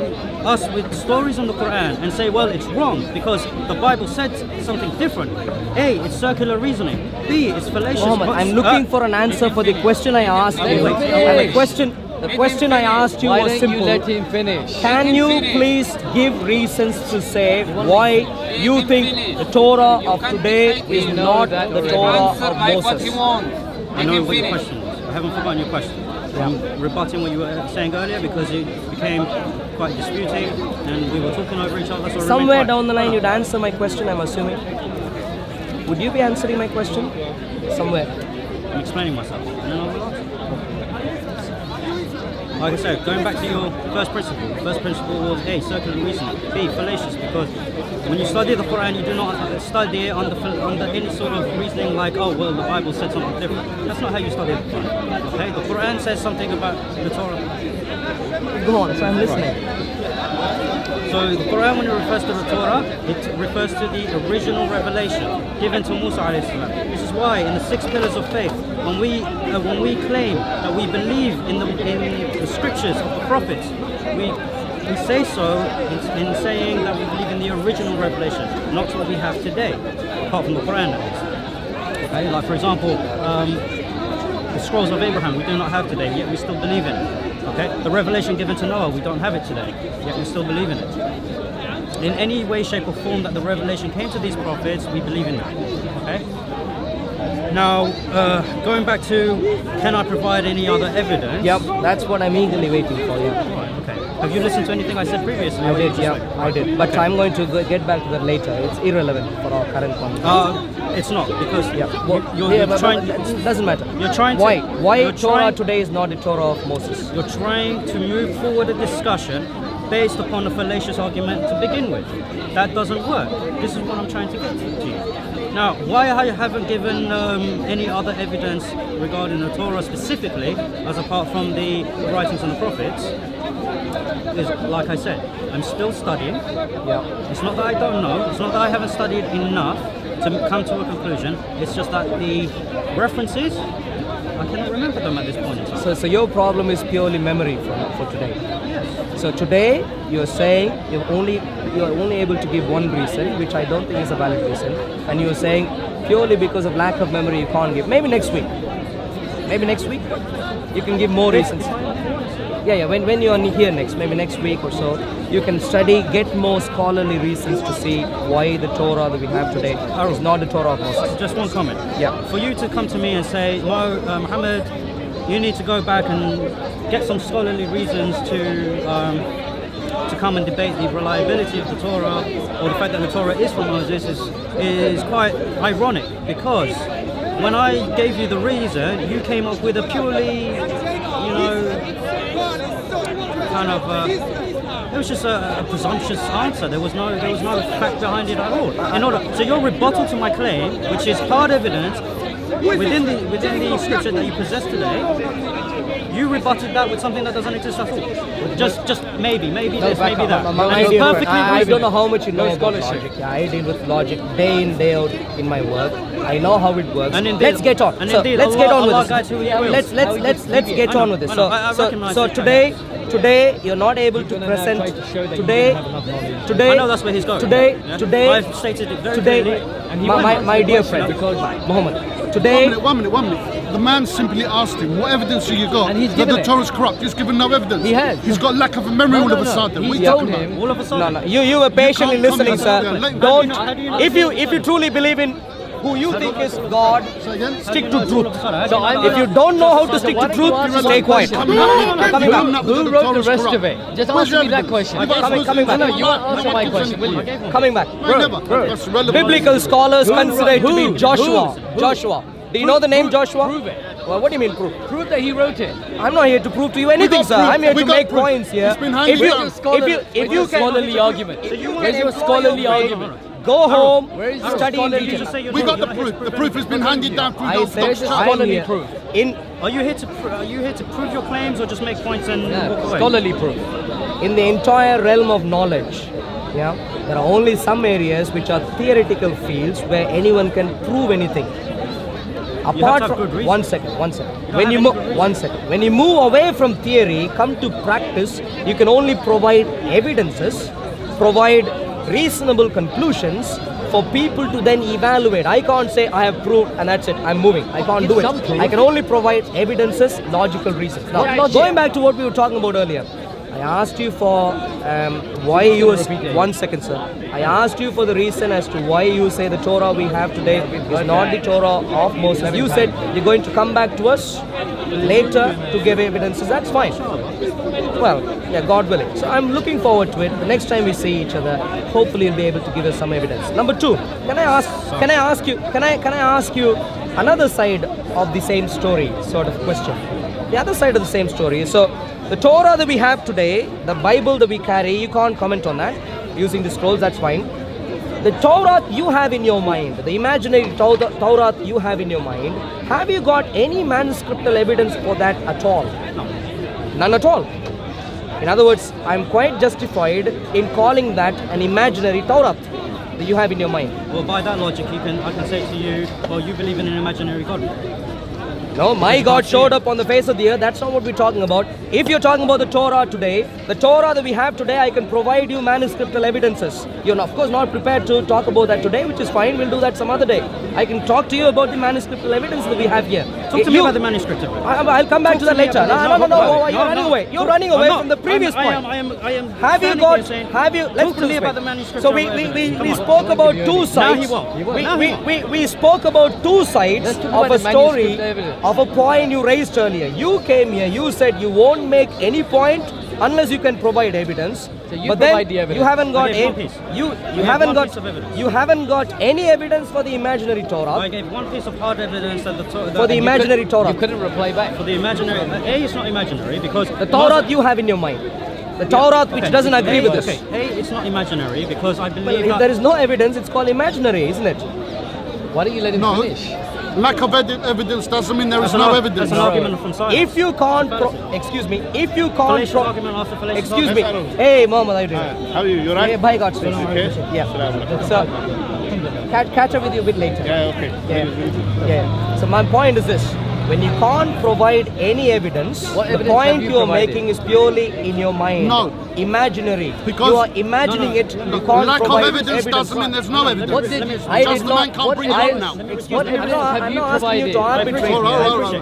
us with stories on the Quran and say, well, it's wrong because the Bible said something different. A, it's circular reasoning. B, it's fallacious. Muhammad, I'm looking for an answer for the question I asked you. And the question I asked you Why was don't simple. you let him finish? Can you please give reasons to say why you think the Torah of today is not the Torah of Moses? I know what your question was. I haven't forgotten your question. I'm rebutting what you were saying earlier because it became quite disputing and we were talking over each other. So Somewhere down the line you'd answer my question, I'm assuming. Would you be answering my question? Somewhere. I'm explaining myself. And then I will answer. Like I said, going back to your first principle. The first principle was A, circular reasoning. B, fallacious, because when you study the Quran, you do not study it under any sort of reasoning like, oh, well, the Bible said something different. That's not how you study the Quran. Okay? The Quran says something about the Torah. Go on, so I'm listening. So the Quran, when it refers to the Torah, it refers to the original revelation given to Musa alayhi salam. This is why in the 6 pillars of faith, when we claim that we believe in the scriptures of the prophets, we say so in saying that we believe in the original revelation, not what we have today, apart from the Quran at least. Okay? Like for example, the scrolls of Abraham we do not have today, yet we still believe in it. Okay? The revelation given to Noah, we don't have it today, yet we still believe in it. In any way, shape or form that the revelation came to these prophets, we believe in that. Okay? Now, going back to, can I provide any other evidence? Yep, that's what I'm eagerly waiting for. Yeah. Right, okay. Have you listened to anything I said previously? I did, yeah, I did. But I'm going to get back to that later. It's irrelevant for our current conversation. It's not, because you're trying. it doesn't matter. You're trying to. Why Torah today is not the Torah of Moses? You're trying to move forward a discussion based upon a fallacious argument to begin with. That doesn't work. This is what I'm trying to get to you. Now, why I haven't given any other evidence regarding the Torah specifically, as apart from the writings of the prophets, is, like I said, I'm still studying. Yeah. It's not that I don't know. It's not that I haven't studied enough to come to a conclusion. It's just that the references, I cannot remember them at this point in time. So your problem is purely memory for today. Yes. So today you're saying you're only able to give one reason, which I don't think is a valid reason, and you're saying purely because of lack of memory you can't give. Maybe next week. Maybe next week you can give more reasons. Yeah. When you're here next, maybe next week or so, you can study, get more scholarly reasons to see why the Torah that we have today is not the Torah of Moses. Just one comment. Yeah. For you to come to me and say, Muhammad, you need to go back and get some scholarly reasons to come and debate the reliability of the Torah, or the fact that the Torah is from Moses, is quite ironic, because when I gave you the reason, you came up with a purely, kind of it was just a presumptuous answer. There was no fact behind it at all. So your rebuttal to my claim, which is hard evidence within the scripture that you possess today, you rebutted that with something that doesn't exist at all. Just maybe this, maybe that. I don't know how much you know about logic. Yeah, I deal with logic day in, day out in my work. I know how it works. Let's get on. Let's get on with this. Let's get on with this. So today you're not able to present. Today. I know that's where he's going. Today. I've stated it very clearly. My dear friend, Muhammad. Today. 1 minute. The man simply asked him, what evidence have you got that the Torah is corrupt? He's given no evidence. He has. He's got lack of a memory all of a sudden. What are you talking about? All of a sudden. No. You were patiently You can't listening, comment sir. on that. Don't. How do you know? If you truly believe in who you think is God, stick to truth. If you don't know how to stick to truth, stay quiet. Coming back. Who wrote the rest of it? Just answer me that question. Coming back. No, you won't answer my question, will you? Coming back. Never. That's relevant. Biblical scholars consider it to be Joshua. Joshua. Do you know the name Joshua? Prove it. Well, what do you mean prove? Prove that he wrote it. I'm not here to prove to you anything, sir. I'm here to make points here. It's been handed down. If you can scholarly argument. Where's your scholarly argument? go home, Where is your study in scholarly detail. We got the proof. The proof has been handed down through those Where's your doctors. scholarly proof? Are you here to prove your claims or just make points and walk away? Scholarly proof. In the entire realm of knowledge, yeah, there are only some areas which are theoretical fields where anyone can prove anything. Apart from one second. When you move away from theory, come to practice, you can only provide evidences, provide reasonable conclusions for people to then evaluate. I can't say I have proved and that's it, I'm moving. I can't do it. I can only provide evidences, logical reasons. Now, going back to what we were talking about earlier, I asked you for why you was 1 second, sir. I asked you for the reason as to why you say the Torah we have today is not the Torah of Moses. You said you're going to come back to us later to give evidences. That's fine. Well, yeah, God willing. So I'm looking forward to it. The next time we see each other, hopefully you'll be able to give us some evidence. Number two, can I ask you another side of the same story sort of question? The other side of the same story. So The Torah that we have today, the Bible that we carry, you can't comment on that. Using the scrolls, that's fine. The Torah you have in your mind, the imaginary Torah you have in your mind, have you got any manuscriptal evidence for that at all? No. None at all. In other words, I'm quite justified in calling that an imaginary Torah that you have in your mind. Well, by that logic, I can say to you, well, you believe in an imaginary God. No, my God showed up on the face of the earth. That's not what we're talking about. If you're talking about the Torah today, the Torah that we have today, I can provide you manuscriptal evidences. You're of course not prepared to talk about that today, which is fine. We'll do that some other day. I can talk to you about the manuscriptal evidence that we have here. Talk to me about the manuscript. I'll come back to that later. No. You're running away. You're running away from the previous point. I am. Have you got? Have you? Let's talk to me about the manuscript. So we spoke about two sides. We spoke about two sides of a story of a point you raised earlier. You came here. You said you won't make any point unless you can provide evidence. So you but provide then the evidence. you haven't got you haven't got any evidence for the imaginary Torah. I gave one piece of hard evidence that the Torah. For the imaginary Torah. You couldn't reply back. For the imaginary. It's not imaginary because the Torah you have in your mind. The Torah which doesn't agree with this. It's not imaginary because I Well, believe if that there is no evidence, it's called imaginary, isn't it? Why don't you let him No. finish? Lack of evidence doesn't mean there is no evidence. That's an argument from science. If you can't, excuse me, if you can't, Fallacious argument after fallacious excuse me, argument. hey Mohammed, how are you doing? How are you? You Hey, right? bye, God's grace. Okay. Yeah. So, catch up with you a bit later. Yeah, okay. Yeah. So my point is this: when you can't provide any evidence, What the evidence point have you you are provided? making is purely in your mind. No. Imaginary. Because- you are imagining it. You can't Lack of provide evidence doesn't mean there's no evidence. What did I Just did the man not? can't What bring it I- up now. What evidence have I'm you not asking you provided? to arbitrate. All right.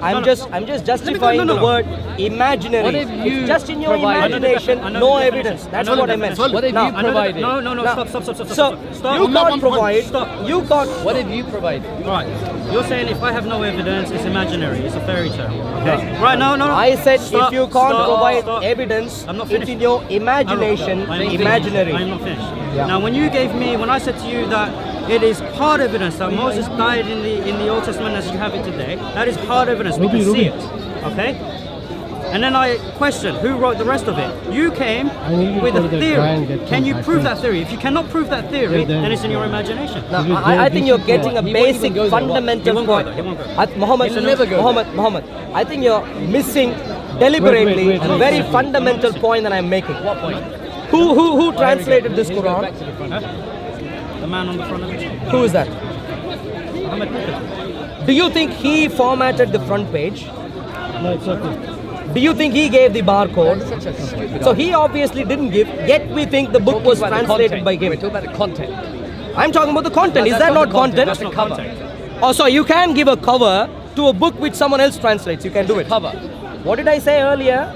I'm just justifying the word imaginary. What have you It's just in your provided? imagination, I know no the evidence. definition. That's I know what the I meant. definition. What have Now- you provided? No, now- stop. So you On that can't one point, provide. stop. You can't. What have you provided? Right. You're saying if I have no evidence, it's imaginary. It's a fairy tale. Okay. Right. No. I said Stop, if you can't stop, provide stop. evidence, I'm not it's finished. in your imagination, I'm not finished. imaginary. I'm not finished. Yeah. Now, when I said to you that it is hard evidence that Moses died in the Old Testament as you have it today, that is hard evidence. We can see it. Okay. And then I questioned who wrote the rest of it. You came with a theory. Can you prove that theory? If you cannot prove that theory, then it's in your imagination. Now, I think you're getting a He won't even basic go there. fundamental He won't go point. there. He won't go there. Muhammad, He'll never go Muhammad, I think you're missing deliberately a very fundamental point that I'm making. What point? Who translated this He's going Quran? back to the front. The man on the front of it. Who is that? Muhammad Bukhari. Do you think he formatted the front page? No, it's okay. Do you think he gave the barcode? Such a stupid So he obviously didn't give, yet we think the book Talking was about the translated content. by him. We're talking about the content. I'm talking about the content. Is That's that not the content? That's the cover. Oh, so you can give a cover to a book which someone else translates. You can do it. Cover. What did I say earlier?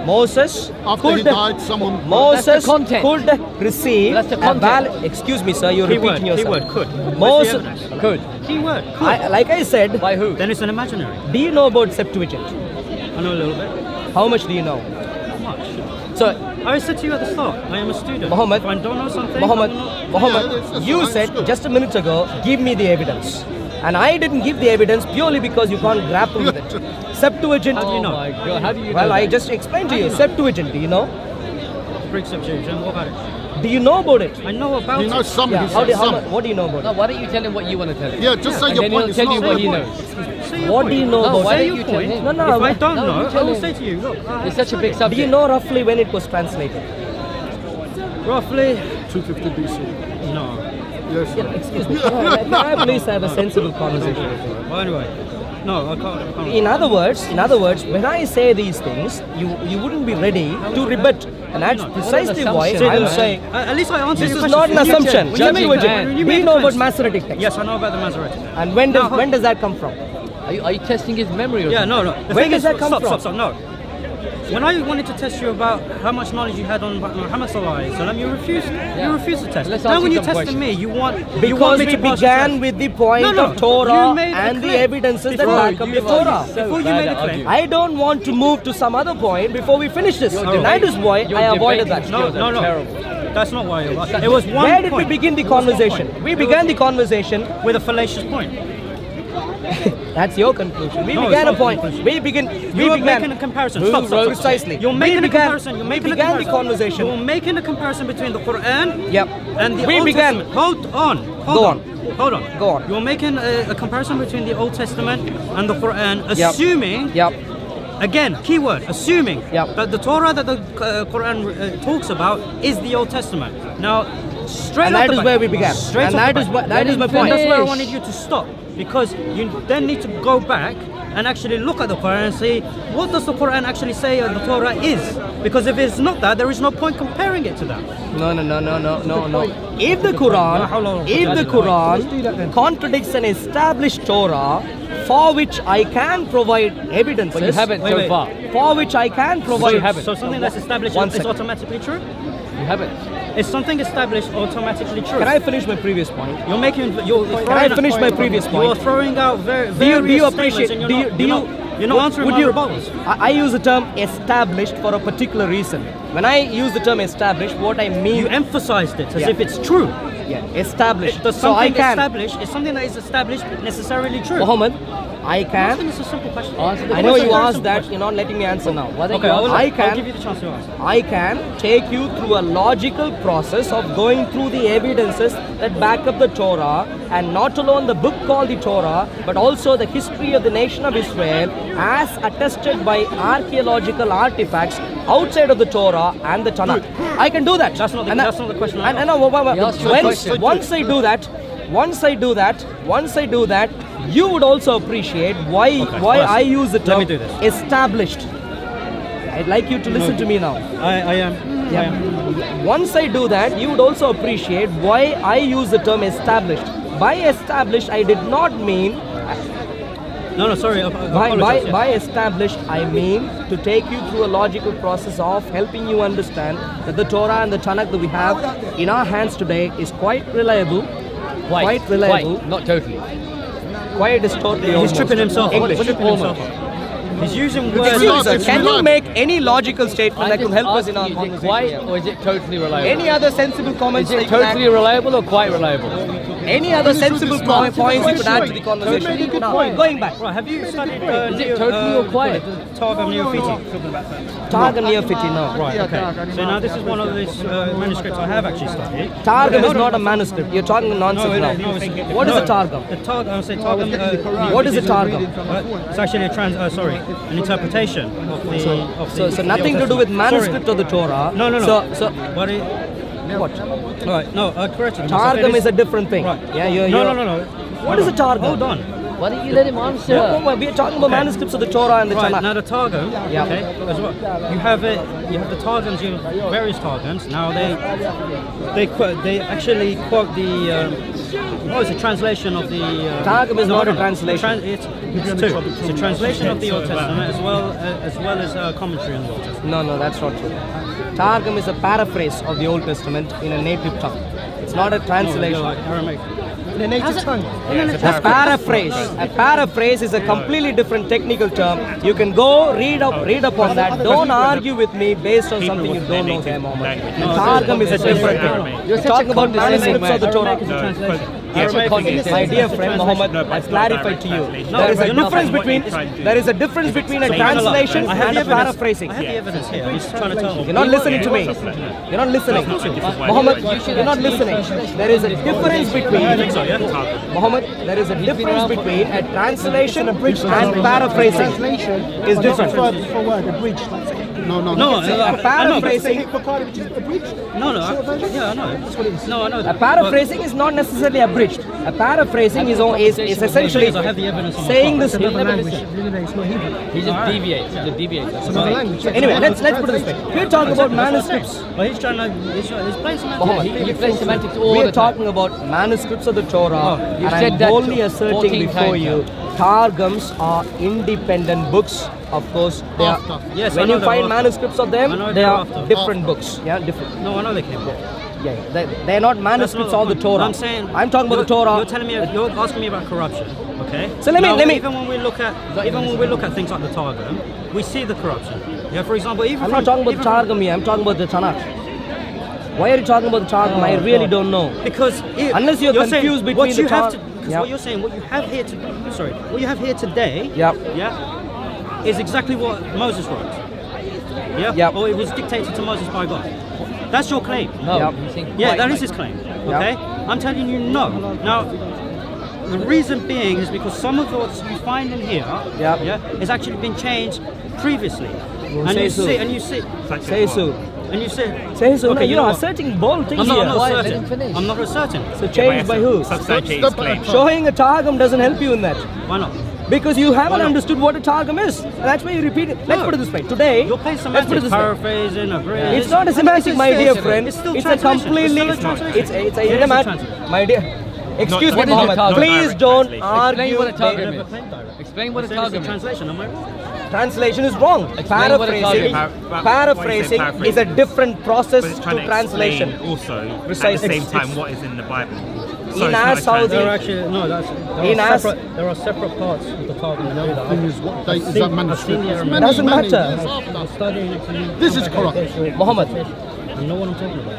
Moses After he could died, someone. Moses That's the content. could receive That's the a content. excuse me, sir, you're Keyword. repeating yourself. Keyword. Could. Where's the Moses evidence? Good. Keyword. Could. like I said, By who? Then it's an imaginary. do you know about Septuagint? I know a little bit. How much do you know? Not much. So, I said to you at the start, I am a student. Muhammad, If I don't know something, Muhammad, I will not- Muhammad, it's you fine, said it's good. just a minute ago, give me the evidence. And I didn't give the evidence purely because you can't grapple with it. Septuagint. Oh know? my God! How do you know? Well, I that? just explained to you. Septuagint, do you know? Greek Septuagint. What about it? Do you know about it? I know about You know it. some. Yeah. He How said do, how, some. mu- what do you know about No, it? why don't you tell him what you want to tell him? Yeah, just say And your then point. he'll It's tell you not what he your knows. Say your What point. do you know No, about why it? Say don't your you tell point. him? No, no. If I don't No, know, you I tell will him. say to you, look. It's such a big Do subject. you know roughly when it was translated? Roughly. 250 BC. No. Yes. Yeah, excuse me. Can I please have a sensible conversation? Well, anyway. No, I can't. In other words, when I say these things, you wouldn't be ready to rebut, and that's precisely why assumption. I'm saying At least I answered this your is question. not an When you assumption. made- when you made- Septuagint. when you We made know the about claims- Masoretic text. Yes, I know about the Masoretic. And when Now, does that come from? Are you testing his memory or Yeah, something? no. The Where thing does is, that come from? Stop, no. When I wanted to test you about how much knowledge you had on Muhammad sallallahu alaihi wasallam, you refused. You refused to test. Let's Now ask when you you some tested questions. me, you want Because me we to pass the began test. with the point No, of Torah you made the and the claim. evidences that Before back up the Torah. Before you made the claim. I don't want to move to some other point before we finish this. You're And that is why Your I avoided debating that. skills are No. terrible. That's not why it was. It was one Where did we point. begin the It was one conversation? point. We began the conversation. with a fallacious point. That's your conclusion. We No, it's began a not point. conclusion. We began. You are began making a comparison. Who Stop. wrote precisely? You're We making a began- comparison. You're making we a began the comparison. conversation. You're making a comparison between the Quran Yep. and the We Old began- Testament. Hold on. Go on. Hold on. Go on. You're making a comparison between the Old Testament and the Quran, assuming. Yep. Again, keyword, assuming Yep. that the Torah that the Quran talks about is the Old Testament. Now, straight And off that the is bat- where we began. Straight And off that the is bat. what- that is my point. That's where I Finish. wanted you to stop, because you then need to go back and actually look at the Quran and say, what does the Quran actually say the Torah is? Because if it's not that, there is no point comparing it to that. No. If the Quran contradicts an established Torah for which I can provide evidences, But you haven't so wait. far. for which I can provide. you haven't. So something that's established One is second. automatically true? You haven't. Is something established automatically true? Can I finish my previous point? You're making. You're Can I throwing out- finish my previous You are point? throwing out Do you various appreciate? statements and Do you? you're not answering my rebuttals. I use the term established for a particular reason. When I use the term established, what I mean. You emphasized it as Yeah. if it's true. Yeah, established. Does So I something can. established is something that is established necessarily true? Muhammad, I Asking can. is a simple question. Answer the I know It's a you very asked simple that. question. You're not letting me answer now. Okay, I'll can. give you the chance to answer. I can take you through a logical process of going through the evidences that back up the Torah, and not alone the book called the Torah, but also the history of the nation of Israel as attested by archaeological artifacts outside of the Torah and the Tanakh. I can do that. That's not the- And that's not the question I And, asked. and He asked you a question. once I do that, you would also appreciate why first, I use the let term me do this. established. I'd like you to listen to me now. I am. Yeah. Once I do that, you would also appreciate why I use the term established. By established, I did not mean No, sorry. by established, I mean to take you through a logical process of helping you understand that the Torah and the Tanakh that we have in our hands today is quite reliable, quite reliable, Quite, not totally. quite distorted. He's tripping himself. English. He's tripping himself. He's using words. Excuse me, It's can you reliable. make any logical statement that I'm could just help us in our asking you, is it conversation? quite or is it totally reliable? Any other sensible comments? Is that it you can totally add? reliable or quite reliable? Any other sensible points you could add to the conversation? Made a good Now, point. going back. Right, have you studied Is it totally or quiet? Targum Neofiti? Targum Neofiti, no. Right, okay. So now this is one of these manuscripts I have actually studied. Targum Okay, is not a manuscript. You're talking nonsense No, now. it's- What is no, a Targum? The Targum, I would say Targum. What is a Targum? It's actually an interpretation of the. So nothing to do with manuscript of the Torah. No. So What? what? Right, no, correct. Targum is a different thing. Right. Yeah, you're. No. What is a Targum? Hold on. Why don't you let him answer? No, we're talking about manuscripts of the Torah and the Right, Tanakh. now the Targum, Yeah. okay, as well. You have the Targums, you have various Targums. Now they actually quote the it's a translation of the Targum is not a no. translation. It's two. It's a translation of the Old Testament as well as commentary on the Old Testament. No, that's not true. Targum is a paraphrase of the Old Testament in a native tongue. It's not a translation. Like Aramaic. A paraphrase is a completely different technical term. You can go read up on that. Don't argue with me based on something you don't know there, Mohammed. Targum is a different thing. You're talking about manuscripts of the Torah. My dear friend Mohammed, I've clarified to you. There is a difference between a translation and a paraphrasing. I have the evidence here. He's trying to tell me. You're not listening to me. You're not listening. Mohammed, you're not listening. There is a difference between Mohammed, there is a difference between a translation and paraphrasing. Is different. No. A paraphrasing. No, I know. That's what it is. No, I know A that. paraphrasing is not necessarily abridged. A paraphrasing is essentially I have the evidence on my saying phone. this. He just deviates. He's a deviator. Anyway, let's put it this way. We're talking about manuscripts. But he's playing some Mohammed, He plays semantics all we're the time. talking about manuscripts of the Torah, you've and said I'm that boldly asserting 14 before times you, Targums are independent books. Of course, they are. Yes, I when know you they're find after. manuscripts of I them, know they they're are after. different books. Yeah, different. No, I know they came back. Yeah, they're not manuscripts of the Torah. I'm saying I'm talking about the Torah. You're telling me, you're asking me about corruption, okay? So let me- Even when we look at things like the Targum, we see the corruption. Yeah, for example, even I'm not talking about the Targum here. I'm talking about the Tanakh. Why are you talking about the Targum? I really don't know. Because Unless you're saying confused between what the you have Targum. to, Because Yep. what you're saying, what you have here today, Yep. yeah, is exactly what Moses wrote. Yeah, Yep. or it was dictated to Moses by God. That's your claim. No, Yep. he's saying Yeah, quite that right. is his claim. Okay, I'm telling you no. Now, the reason being is because some of what you find in here, Yep. yeah, has actually been changed previously. And say you so. see, and you see, Say so. and you see. Say so. Okay, No, you you know are what? asserting bold things I'm not, here. I'm not Let him certain. finish. I'm not asserting. So changed by who? Substantiate his claim. Showing a Targum doesn't help you in that. Why not? Because you haven't Why not? understood what a Targum is. And that's why you repeat it. Let's No. put it this way. Today, You're playing let's put it semantics, this way. paraphrasing, agreeing. It's not a semantic, my dear friend. It's still a translation. completely. It's still a translation. It's a It is a idiomat. translation. My dear. Excuse me, what is your Mohammed. Targum? Please Direct don't translation. argue. Explain what a Targum Never is. claimed direct. Explain what a Saying it's Targum is. translation, am I wrong? Translation is wrong. what a Paraphrasing, Targum paraphrasing paraphrasing? is a different process But it's to trying to translation. explain also Precise. at the same It's- time what is in the Bible. In it's our not a Saudi- There translation. are actually no. In us- There are separate parts of the Targum. Thing is, what date is that manuscript? It's many, Doesn't many matter. years after. Studying This is corrupt. Mohammed, You know what I'm talking about?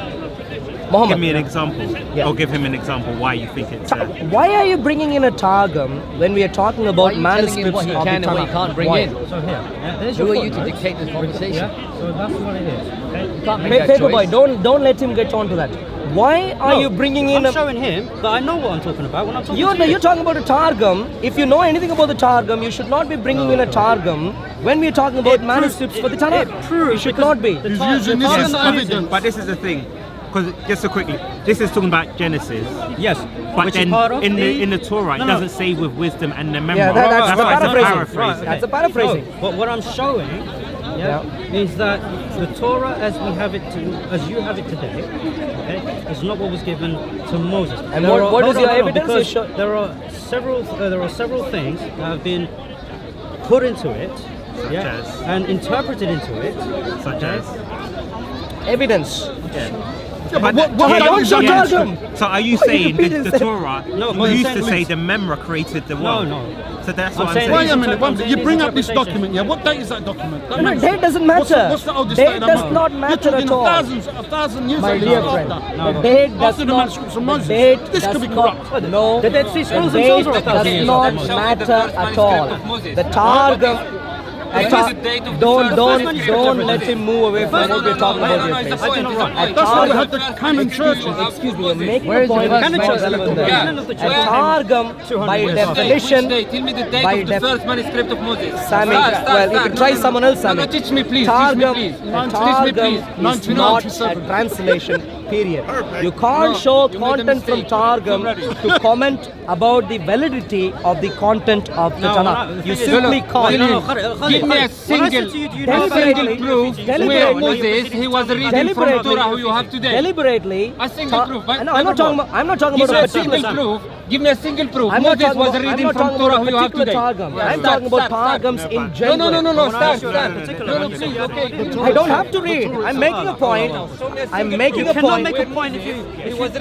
Give Mohammed, me an example, Yeah. or give him an example why you think it's. why are you bringing in a Targum when we are talking Why are about you telling him manuscripts what he of can the and what he Tanakh? can't bring Why? in? So here, yeah, there's Who your are you to footnote. dictate this conversation? Yeah, so that's what it is. Okay? You can't make that Paper boy, choice. don't let him get on to that. Why are No, you bringing in I'm a... showing him that I know what I'm talking about when I'm talking You're to you. talking about a Targum. If you know anything about the Targum, you should not be bringing in a Targum when we're talking about manuscripts for the Tanakh. It proves You should because not be. He's using this as evidence. But this is the thing, because just so quickly, this is talking about Genesis. Yes, But which then is part of in the Torah, it No, no. doesn't say with wisdom and the memory. Yeah, that's the why it's a paraphrasing. paraphrasing. That's a paraphrasing. No, but what I'm showing, is that the Torah, as we have it, as you have it today, okay, is not what was given to Moses. And There what is hold on, your hold on, evidence? because You show- there are several things that have been put into it, as? and interpreted into it, Such as. Evidence. Yeah, but don't show Targum. So are you Why you saying repeating that the that? Torah No, but used I'm to saying- say the Memra created the world? no. So that's I'm what I'm saying- saying. Wait a minute, I'm saying you these bring up this interpretations. document, yeah? What date is that document? That No, manuscript. date doesn't What's matter. the oldest Date date of that does manuscript? not You're matter talking at all. a thousand years My ago dear after. friend, No, the date does After the not. manuscripts of The Moses. date This does could be not- corrupt. No, The Dead Sea Scrolls the themselves date are a thousand does years not old. matter at all. The Targum. Don't let him move away from what we're talking about here, please. That's why we had the canon churches. Excuse me, you're making Where a is the point first that's not manuscript? relevant there. Yeah. A Targum, by definition, Tell me the date by of the def- first manuscript of Moses. Sami, well, you can try someone else, Sami. No, teach me please. Targum, Teach me please. a Teach me Targum please. is not a 1997. translation, period. You can't show you made a content from mistake. Targum to comment about the validity of the content of the No, Tanakh. You the thing is- simply No, can't. no, Khalid, Give me a Khalid, when I single, said to you, do you know about Deliberately- it? proof where Deliberately- Moses he was reading from Deliberately- Torah who you have today. Deliberately. A single proof. But No, I'm not talking about. I'm not talking Give about me a a particular. single proof. Give me a single proof. I'm not Moses talking was about, I'm reading not from talking Torah about who a you have particular today. Targum. Yeah, I'm stop, talking about stop, stop. Targums in No, general. no, stop, Particular stop. one, No, you please, said- okay. I don't have to read. I'm making a point. I'm making You a cannot point. make a point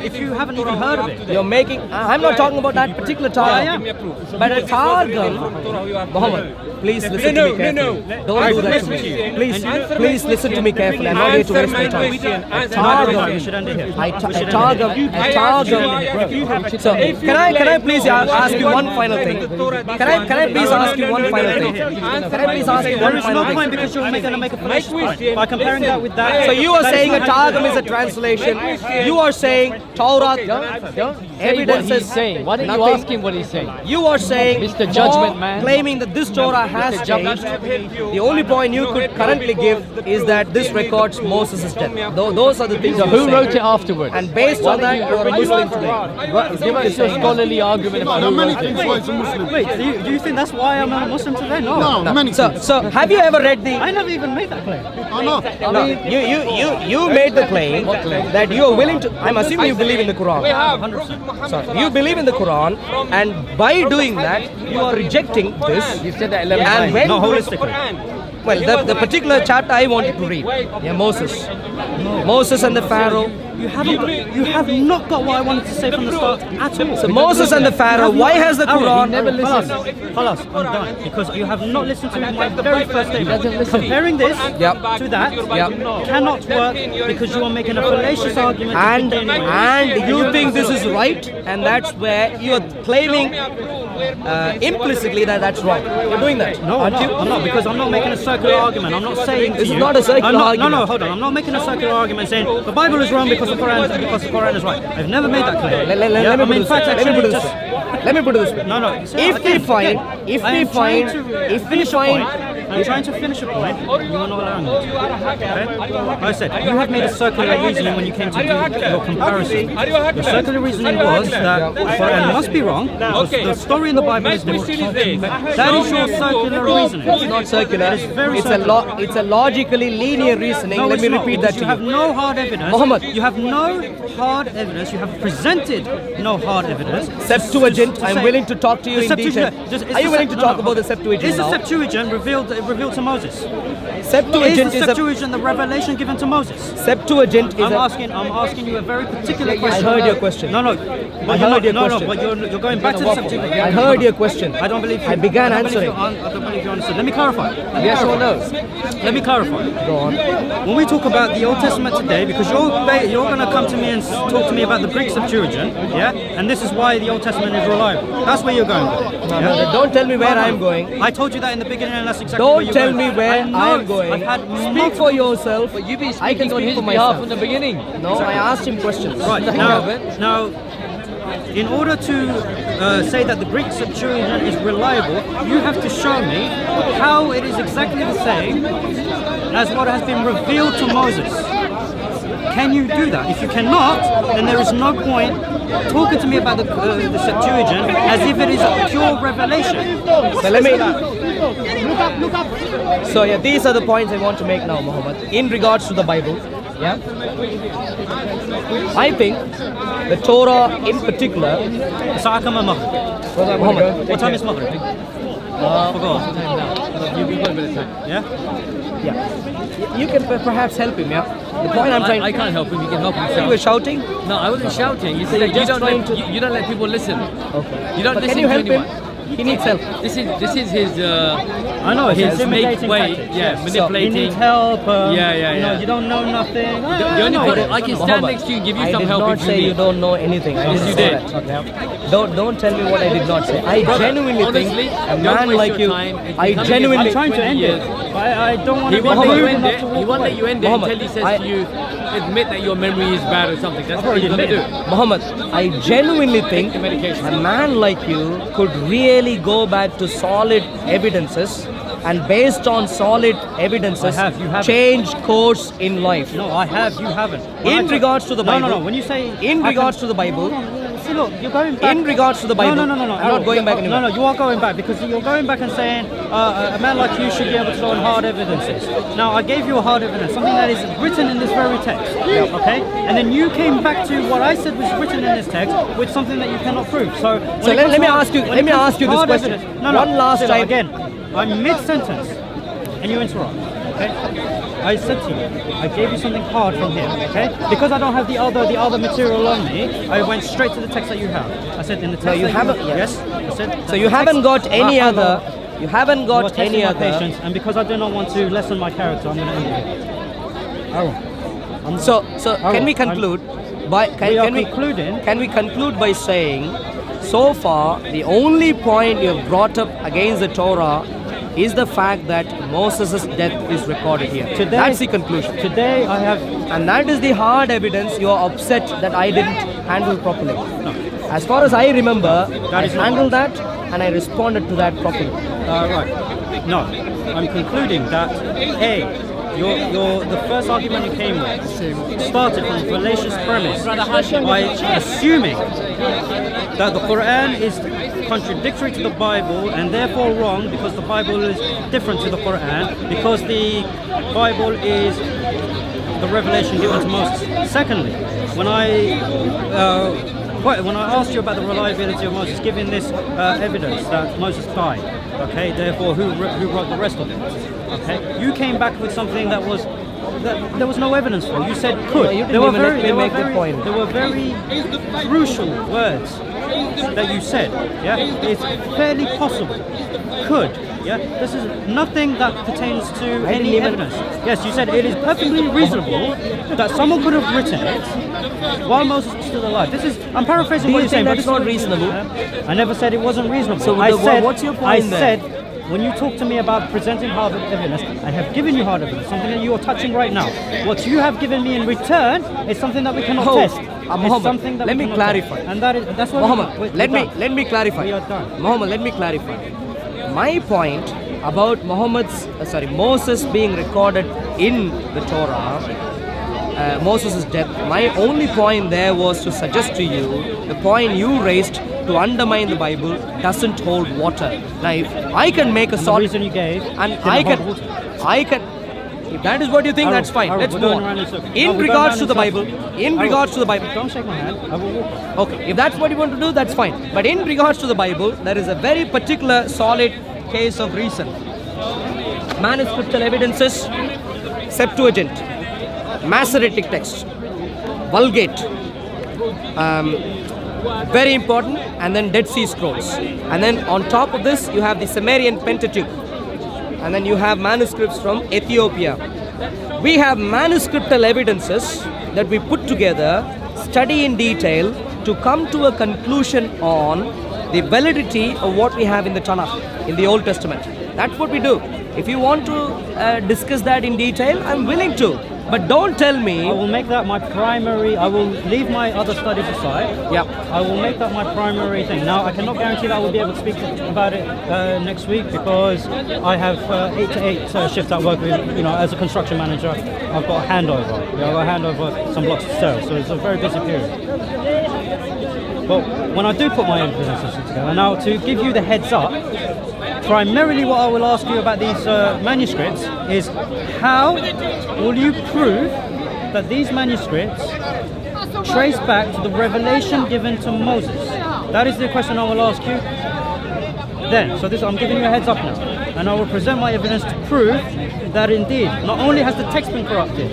if you haven't even heard of it. You're making. I'm not talking about that particular Targum. But a Targum. Muhammad, please listen to me carefully. Don't do that to me. Please listen to me carefully. I'm not here to waste my time. A Targum. We should end it here. A Targum. A Targum. So can I please ask you one final thing? Can I please ask you one final thing? Can I please ask you There one is final no thing? point because you're going to make a fallacious point by comparing that with that. So you are That saying a not- Targum is a translation. You are saying Torah evidence What is he's saying. Why don't you nothing. ask him what he's saying? You are saying Mr. Judgment Man. claiming that this Torah has changed. The only point you could currently give is that this records Moses' death. Those are the things So you who say. wrote it afterward? And based on that, you are a Muslim today. Give us your scholarly argument about There are who many wrote things it. why it's a Muslim. Wait, do you think that's why I'm a Muslim today? No. No, many things. So have you ever read the? I never even made that claim. I know. No, you made the claim that you are willing to. I'm assuming you believe in the Quran. So you believe in the Quran, and by doing that, you are rejecting this. You said that The And when not holistically. well, the particular chapter I wanted to read, Moses. Moses and the Pharaoh. You have not got what I wanted to say from the start at all. So Moses and the Pharaoh, why has the Quran... Khalas, I'm done. Because you have not listened to my very first statement. Comparing this to that cannot work because you are making a fallacious argument. And you think this is right, and that's where you are claiming implicitly that that's wrong. You're doing that, no, aren't you? I'm not, because I'm not making a circular argument. I'm not saying to This you... is not a circular argument. No, hold on. I'm not making a circular argument saying the Bible is wrong because the Quran is right. I've never made that claim. Let me put it this way. No. If we find, I'm trying to finish a point. You are not allowing me to. Okay? Like I said, you have made a circular reasoning when you came to do your comparison. Your circular reasoning was that the Quran must be wrong because the story in the Bible is different. That is your circular reasoning. It's not circular. It's a logically linear reasoning. No, Let me repeat that to you. You have no hard evidence. Muhammad. You have no hard evidence. You have presented no hard evidence. Septuagint. I'm willing to talk to you in detail. Are you willing to talk about the Septuagint Is the now? Septuagint revealed to Moses? Septuagint is the Septuagint the revelation given to Moses? Septuagint is I'm asking you a very particular question. I heard your question. No, I heard your question. but you're going back to the Septuagint. I heard your question. I don't believe you. I began answering. I don't believe you understood. Let me clarify. Yes or no? Let me clarify. Go on. When we talk about the Old Testament today, because you're going to come to me and talk to me about the Greek Septuagint, and this is why the Old Testament is reliable. That's where you're going with it. No, don't tell me where I'm going. I told you that in the beginning, and that's exactly where Don't you're tell going. me where I'm going. Speak for yourself. But you've been I can speaking on speak his for behalf myself. from the beginning. No, I asked him questions. Right, now, in order to say that the Greek Septuagint is reliable, you have to show me how it is exactly the same as what has been revealed to Moses. Can you do that? If you cannot, then there is no point talking to me about the Septuagint as if it is a pure revelation. So let me... So these are the points I want to make now, Muhammad. In regards to the Bible, I think the Torah in particular... Muhammad, what time is Maghrib? Forgot. Yeah? You can perhaps help him, The point I'm trying... I can't help him. He can help himself. You were shouting? No, I wasn't shouting. You said that you don't let people listen. Okay. You don't But listen can you to help anyone. him? He needs help. This is his. I know his make way. Tactics, Yeah, He manipulating. needs help. Yeah. You don't know nothing. The only problem, I can stand next to you and give you some help I if did not say you you need. don't know anything. Yes, you did. Don't tell me what I did not say. I genuinely honestly, think a don't man waste like your you... time. It's I becoming genuinely... I'm trying to end it. I don't want to... He won't let you end it. to He won't let you end it Muhammad, until he says to you, admit that your memory is bad or something. That's what he's going to do. Muhammad, I genuinely think the medication. a man like you could really go back to solid evidences and based on solid evidences You haven't. change course in life. No, I have. You haven't. In regards to the Bible... No. When you say... In regards to the Bible... See, look, you're going back... In regards to the Bible... No. I'm not going back anymore. No, you are going back because you're going back and saying a man like you should be able to show hard evidences. Now, I gave you a hard evidence, something that is written in this very text. Okay? And then you came back to what I said was written in this text with something that you cannot prove. So let me ask you this question. One last time. Again, I'm mid-sentence and you interrupt. Okay? I said to you, I gave you something hard from here, okay? Because I don't have the other material on me, I went straight to the text that you have. I said in the text. No, you haven't. Yes. I said. So you haven't got any other. You haven't got any other. Patience, and because I do not want to lessen my character, I'm going to end it. So can we conclude by can we conclude by saying, so far the only point you have brought up against the Torah is the fact that Moses' death is recorded here. That's the conclusion. Today I have... And that is the hard evidence you are upset that I didn't handle properly. No. As far as I remember, I handled that and I responded to that properly. Right. No. I'm concluding that, the first argument you came with started from a fallacious premise by assuming that the Quran is contradictory to the Bible and therefore wrong because the Bible is different to the Quran because the Bible is the revelation given to Moses. Secondly, when I Well, when I asked you about the reliability of Moses, given this evidence that Moses died, okay, therefore who wrote the rest of it? Okay, you came back with something that there was no evidence for. You said could. You didn't even let me make the point. There were very crucial words that you said. Yeah, it's fairly possible. Could. Yeah, this is nothing that pertains to any evidence. Yes, you said it is perfectly reasonable that someone could have written it while Moses was still alive. I'm paraphrasing what you're saying. That's not reasonable. I never said it wasn't reasonable. So what's your point I said, when you talk to me about presenting hard evidence, I have given you hard evidence, something that you are touching right now. What you have given me in return is something that we cannot test. Muhammad, let me clarify. And that's what Muhammad, let me clarify. We are done. Muhammad, let me clarify. My point about Moses being recorded in the Torah, Moses' death, my only point there was to suggest to you the point you raised to undermine the Bible doesn't hold water. Now, if I can make a solid reason you gave, and I can. If that is what you think, that's fine. Let's move on. In regards to the Bible, don't shake my hand. I will walk. Okay, if that's what you want to do, that's fine. But in regards to the Bible, there is a very particular solid case of reason. Manuscriptal evidences, Septuagint, Masoretic text, Vulgate, very important, and then Dead Sea Scrolls. And then on top of this, you have the Sumerian Pentateuch. And then you have manuscripts from Ethiopia. We have manuscriptal evidences that we put together, study in detail to come to a conclusion on the validity of what we have in the Tanakh, in the Old Testament. That's what we do. If you want to discuss that in detail, I'm willing to. But don't tell me. I will make that my primary. I will leave my other studies aside. Yeah. I will make that my primary thing. Now, I cannot guarantee that I will be able to speak about it next week because I have 8 to 8 shifts at work. As a construction manager, I've got a handover. I've got a handover some blocks to sell, so it's a very busy period. But when I do put my evidence together, now to give you the heads up, primarily what I will ask you about these manuscripts is how will you prove that these manuscripts trace back to the revelation given to Moses? That is the question I will ask you then. So I'm giving you a heads up now. And I will present my evidence to prove that indeed, not only has the text been corrupted,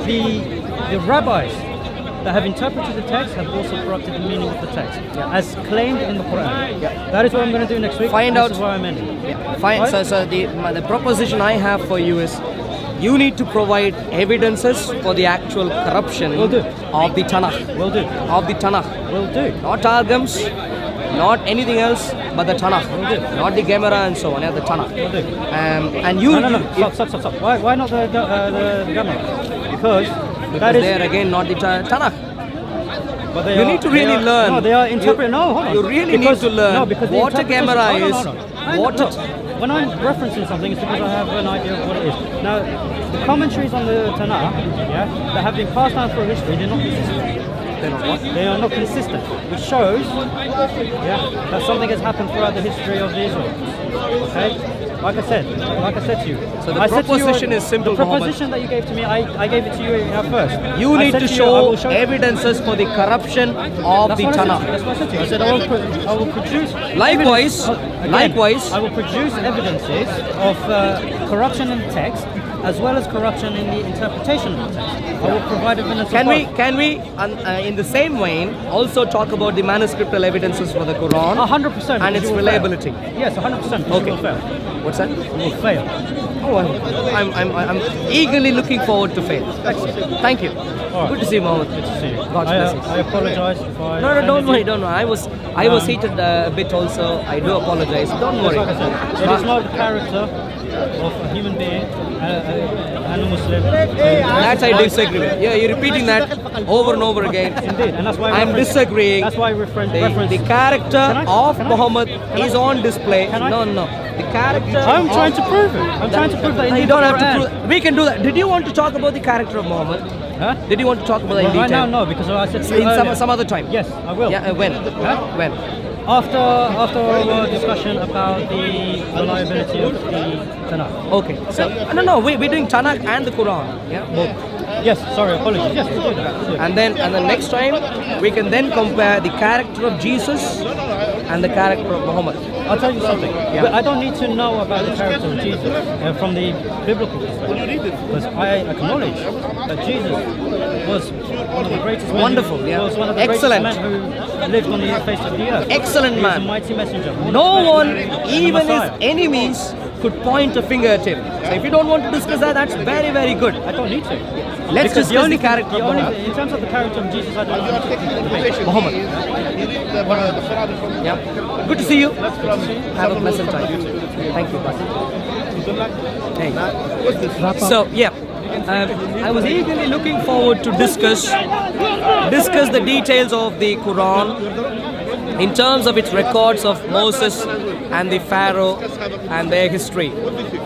the rabbis that have interpreted the text have also corrupted the meaning of the text, as claimed in the Quran. That is what I'm going to do next week. This is why I'm ending. Fine. Right? So the proposition I have for you is, you need to provide evidences for the actual corruption of the Tanakh. Will do. Of the Tanakh. Will do. Not Targums, not anything else, but the Tanakh. Will do. Not the Gemara and so on. The Tanakh. Will do. And you. No. Stop. Why not the Gemara? Because they are again not the Tanakh. But you need to really learn. No, they are interpreting. No, hold on. You really need to learn what a Gemara is. When I'm referencing something, it's because I have an idea of what it is. Now, the commentaries on the Tanakh, that have been passed down through history, they're not consistent. They're not what? They are not consistent, which shows, that something has happened throughout the history of the Israelites. Okay. Like I said to you. So the proposition is simple, The proposition that you gave to me, I gave it to you first. You need to show evidences for the corruption of the Tanakh. That's what I said to you. I said I will produce. Likewise, I will produce evidences of corruption in the text, as well as corruption in the interpretation of the text. I will provide evidence. Can we, in the same vein, also talk about the manuscriptal evidences for the Quran? 100%. And its reliability. Yes, 100%. Okay. What's that? You will fail. Oh, I'm eagerly looking forward to fail. Excellent. Thank you. Right. Good to see you, Mohammed. Good to see you. God's blessings. I apologize if I. No, don't worry. I was heated a bit also. I do apologize. Don't worry. Like I said, it is not the character of a human being and a Muslim. That I disagree with. Yeah, you're repeating that over and over again. Indeed, and that's why I'm disagreeing. That's why reference. The character of Muhammad is on display. No. The character. I'm trying to prove it. I'm trying to prove that. You don't have to prove. We can do that. Did you want to talk about the character of Muhammad? Huh? Did you want to talk about that in detail? Right now, no, because I said to you in some other time. Yes, I will. Yeah, when? Huh? When? After our discussion about the reliability of the Tanakh. Okay. So no, we're doing Tanakh and the Quran. Yeah, both. Yes, sorry, apologies. Yes, we'll do that. And then next time we can then compare the character of Jesus and the character of Muhammad. I'll tell you something. But I don't need to know about the character of Jesus from the biblical perspective, because I acknowledge that Jesus was one of the greatest men. Wonderful, yeah. Was one of the Excellent. greatest men who lived on the face of the earth. Excellent He man. was a mighty messenger. No one, even his Messiah. enemies, could point a finger at him. So if you don't want to discuss that, that's very, very good. I don't need to. Let's Because discuss the character of Muhammad. in terms of the character of Jesus, I don't need to debate. Muhammad. Yeah. Good to see you. Have a pleasant time. Thank you. Hey. So yeah, I was eagerly looking forward to discuss the details of the Quran in terms of its records of Moses and the Pharaoh and their history.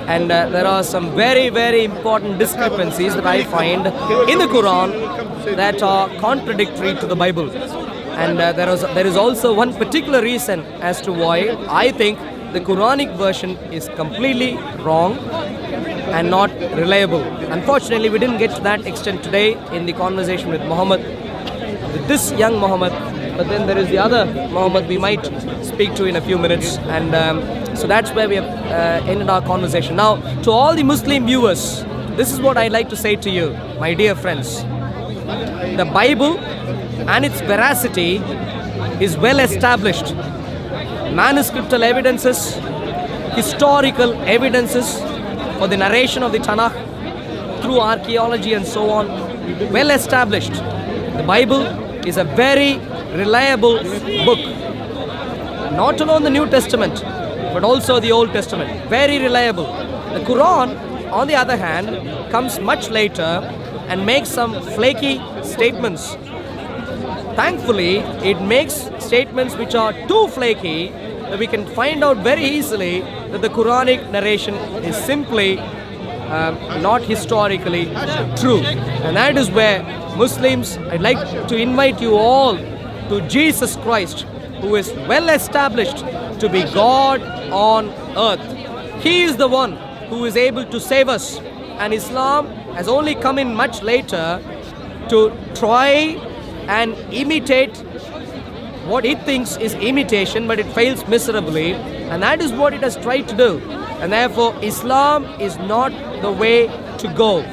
And there are some very, very important discrepancies that I find in the Quran that are contradictory to the Bible. And there is also one particular reason as to why I think the Quranic version is completely wrong and not reliable. Unfortunately, we didn't get to that extent today in the conversation with Muhammad, with this young Muhammad. But then there is the other Muhammad we might speak to in a few minutes. And so that's where we have ended our conversation. Now, to all the Muslim viewers, this is what I'd like to say to you, my dear friends. The Bible and its veracity is well established. Manuscriptal evidences, historical evidences for the narration of the Tanakh through archaeology and so on, well established. The Bible is a very reliable book. Not alone the New Testament, but also the Old Testament. Very reliable. The Quran, on the other hand, comes much later and makes some flaky statements. Thankfully, it makes statements which are too flaky that we can find out very easily that the Quranic narration is simply not historically true. And that is where Muslims, I'd like to invite you all to Jesus Christ, who is well established to be God on earth. He is the one who is able to save us. And Islam has only come in much later to try and imitate what it thinks is imitation, but it fails miserably. And that is what it has tried to do. And therefore, Islam is not the way to go.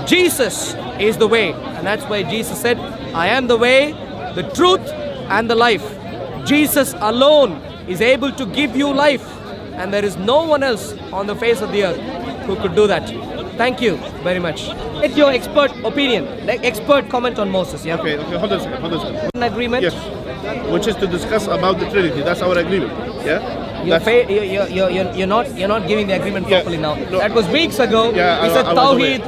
Jesus is the way. And that's why Jesus said, I am the way, the truth, and the life. Jesus alone is able to give you life. And there is no one else on the face of the earth who could do that. Thank you very much. It's your expert opinion, like expert comment on Moses. Yeah. Okay, hold on a second. An agreement. Yes, which is to discuss about the Trinity. That's our agreement. Yeah. You're not giving the agreement properly now. No. That was weeks ago. Yeah, we said Tawheed,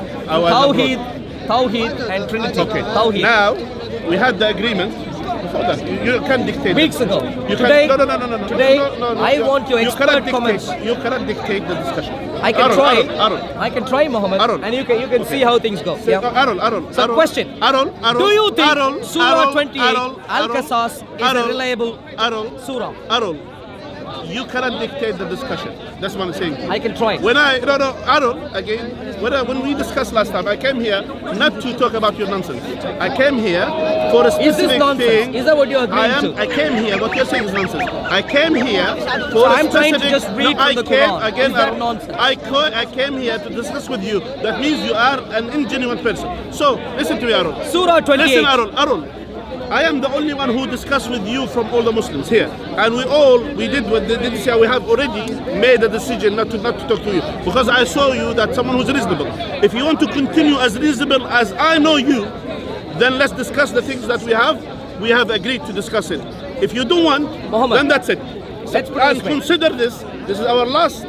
Tawheed, and Trinity. Okay. Tawheed. Now we had the agreement. Before that, you can't dictate. Weeks ago. You Today, can't, no. Today, No, I want your expert comments. You cannot dictate the discussion. I can try. Arul. I can try, Muhammad. Arul. And you can see how things go. Yeah. Arul. So question. Arul. Do you think Arul, Surah Arul, 28 Arul, Al-Qasas is a reliable surah? Arul. You cannot dictate the discussion. That's what I'm saying. I can try. Arul, again, when we discussed last time, I came here not to talk about your nonsense. I came here for a specific Is this nonsense? thing. Is that what you're agreeing to? I came here, what you're saying is nonsense. I came here for So a I'm trying to specific... just read from the Quran. Again, Is that nonsense? I came here to discuss with you. That means you are an ingenuine person. So, listen to me, Arul. Surah 28. Listen, Arul. I am the only one who discussed with you from all the Muslims here, and we did this year. We have already made a decision not to talk to you because I saw you that someone who's reasonable. If you want to continue as reasonable as I know you, then let's discuss the things that we have agreed to discuss it. If you don't want, Muhammad, then that's it. Let's put And it this way. consider this is our last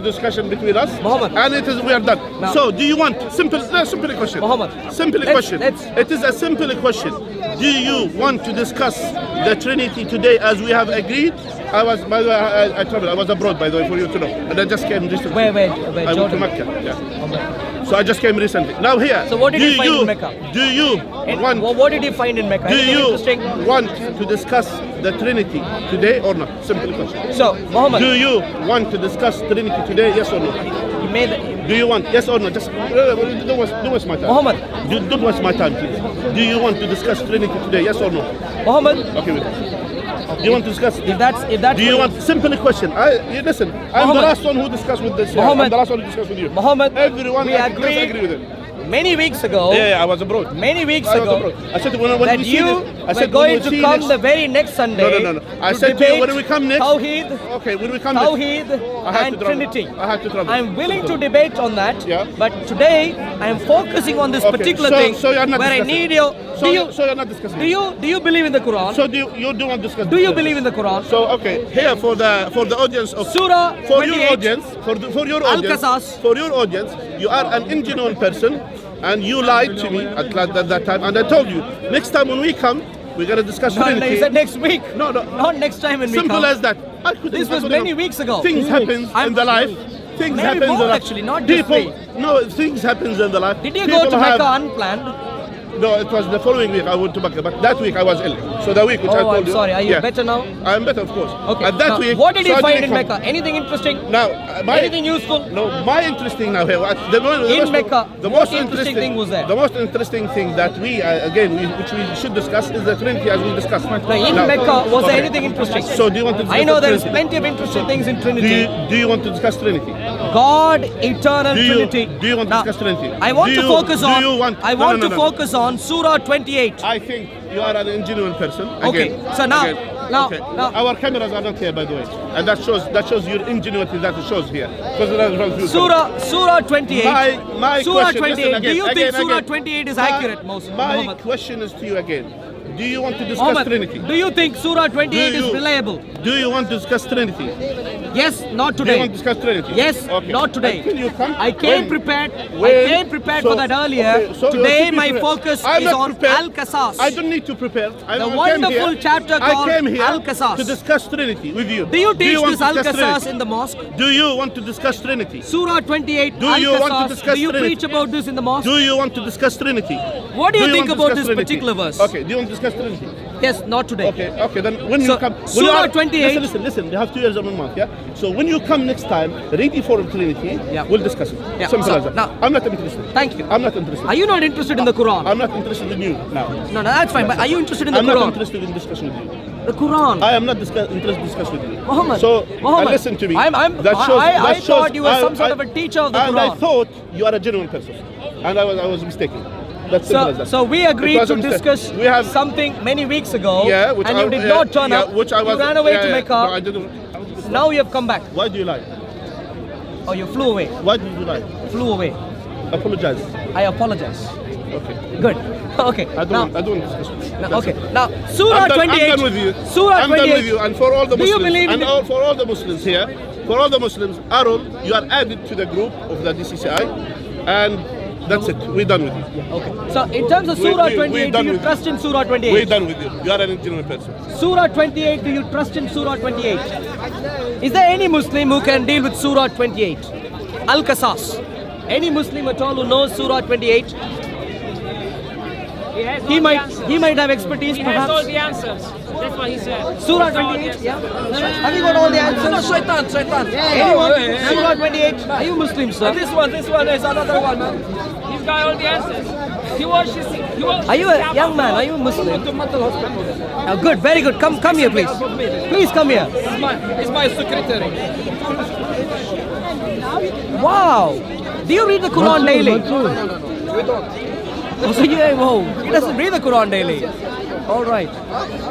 discussion between us, Muhammad. and we are done. Now, so, do you want simple question? Muhammad, Question. It is a simple question. Do you want to discuss the Trinity today as we have agreed? I traveled. I was abroad, by the way, for you to know, and I just came recently. Where? I went to Mecca. Yeah. So I just came recently. Now here. So what did you find in Mecca? Do you want? What did you find in Mecca? Do Anything you interesting? want to discuss the Trinity today or not? Simple question. So, Muhammad, do you want to discuss Trinity today? Yes or no? you made Do you want, yes or no? Just don't waste my time. Muhammad. Don't waste my time, please. Do you want to discuss Trinity today? Yes or no? Muhammad. Okay, wait. Do you want to discuss? If that's. Do you want simple question? Listen. I'm the last one who discussed with this. Muhammad. I'm the last one who discussed with you. Muhammad. Everyone we agreed with it. Many weeks ago. Yeah, I was abroad. Many weeks I was ago. abroad. I said when that we see you this, I said were going when we to see come this, the very next Sunday. No. I said to you when we come next. Tawheed. Okay, when we come Tawheed next. and Trinity. I have to travel. I'm willing to debate on that. Yeah. But today I am focusing on this particular thing so you're not where discussing. I need your. So you're not discussing. Do you believe in the Quran? So you do not discuss. Do you believe in the Quran? So okay, here for the audience of Surah for 28, your audience for your audience Al-Qasas. for your audience, you are an ingenuine person, and you lied to me at that time, and I told you next time when we come, we're gonna discuss No, Trinity. you said next week. No. Not next time when we come. Simple as that. This was many weeks ago. Things happen in the life. Things Maybe happen more in the life. actually, not just people. three. No, things happens in the life. Did you People go to have- Mecca unplanned? No, it was the following week I went to Mecca, but that week I was ill. So the week which I Oh, told I'm you. sorry. Are you yeah. better now? I'm better, of course. Okay. And that now, week. what did so you I find didn't in come. Mecca? Anything interesting? Now, Anything useful? No, my interesting now here. In Mecca, what interesting thing was there? The most interesting thing that we which we should discuss is the Trinity as we discussed. Now, in Mecca, was there anything interesting? So do you want to discuss I know the there is Trinity? plenty of interesting things in Trinity. Do you want to discuss Trinity? God, eternal Trinity. Do you want to Now, discuss Trinity? I want Do to you- focus do on. you want- I no, want no, to no. focus on Surah 28. I think you are an ingenuine person. Okay, Again, so now- again. now- Okay. now- Our cameras are not here, by the way, and that shows your ingenuity that it shows here. Because Surah 28. My Surah question, 28. listen, Do you again, think Surah again. 28 is accurate, Muslim? My Muhammad? question is to you again. Do you want to discuss Muhammad, Trinity? do you think Surah 28 Do is you- reliable? Do you want to discuss Trinity? Yes, not Do you today. want to discuss Trinity? Yes, Okay. not today. Until you come, I came when- prepared. when- I came prepared so- for that earlier. okay, so you Today, should be my prepared. focus I'm is not on prepared. Al-Qasas. I don't need to prepare. I The came wonderful here- chapter I called came here Al-Qasas. to discuss Trinity with you. Do you teach want this to discuss Al-Qasas Trinity? in the mosque? Do you want to discuss Trinity? Surah 28, Do you want to Al-Qasas. discuss Do you Trinity? preach about this in the mosque? Do you want to discuss Trinity? What do you think want to about discuss this Trinity? particular verse? Okay, do you want to discuss Trinity? Yes, not today. Okay, then when So, you come... Surah 28 Listen, you have 2 years and 1 month, yeah? So when you come next time, ready for Trinity, Yeah. we'll discuss it. Yeah, Simple so as that. now- I'm not interested. Thank you. I'm not interested. Are you not interested in the Quran? I'm not interested in you now. No, that's fine. But are you interested in the I'm not Quran? interested in discussion with you. The Quran. I am not interested in discuss with you. Muhammad. So, Muhammad. listen to me. I that shows, thought you were some sort of a teacher of the and Quran. I thought you are a genuine person. And I was mistaken. That's simple as that. So we agreed It was to a mistake. discuss We have something many weeks ago, yeah, which and I, you did yeah, not turn yeah, up. Which I was, you ran away yeah, to yeah. Mecca. No, I didn't. Now you have come back. Why do you lie? Oh, you flew away. Why did you lie? Flew away. Apologize. I apologize. Okay. Good. Okay. I don't discuss with you. Now, okay. Now, Surah 28. I'm done with you. Surah I'm 28. done with you. And for all the Do you Muslims, believe in and the- for all the Muslims here, for all the Muslims, Arul, you are added to the group of the DCCI, and that's it. We're done with you. Okay. So in terms of Surah 28, do done you with trust in Surah We're 28? done with you. You are an genuine person. Surah 28, do you trust in Surah 28? Is there any Muslim who can deal with Surah 28? Al-Qasas. Any Muslim at all who knows Surah 28? He might have expertise, He has all perhaps. the answers. That's what he said. Surah 28, yeah? Have you got all the answers? Shaitan. Anyone? Surah 28. Are you Muslim, sir? This one is another one, man. He's got all the answers. He watches. Are you a young man? Are you a Muslim? To mental hospital. Oh, good, very good. Come here, please. Please come here. He's my secretary. Wow. Do you read the Quran daily? We don't. Oh, so he doesn't read the Quran daily. All right.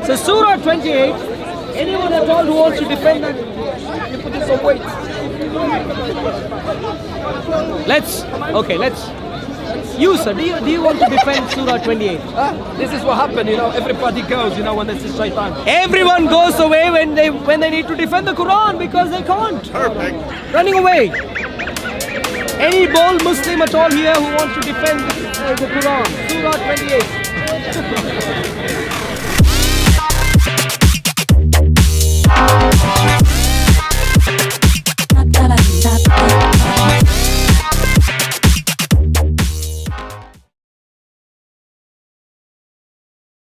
So Surah 28. Anyone at all who wants to defend that? You put in some weight. Let's. You, sir, do you want to defend Surah 28? This is what happened, everybody goes, when they see Shaitan. Everyone goes away when they need to defend the Quran because they can't. Perfect. Running away. Any bold Muslim at all here who wants to defend the Quran? Surah 28.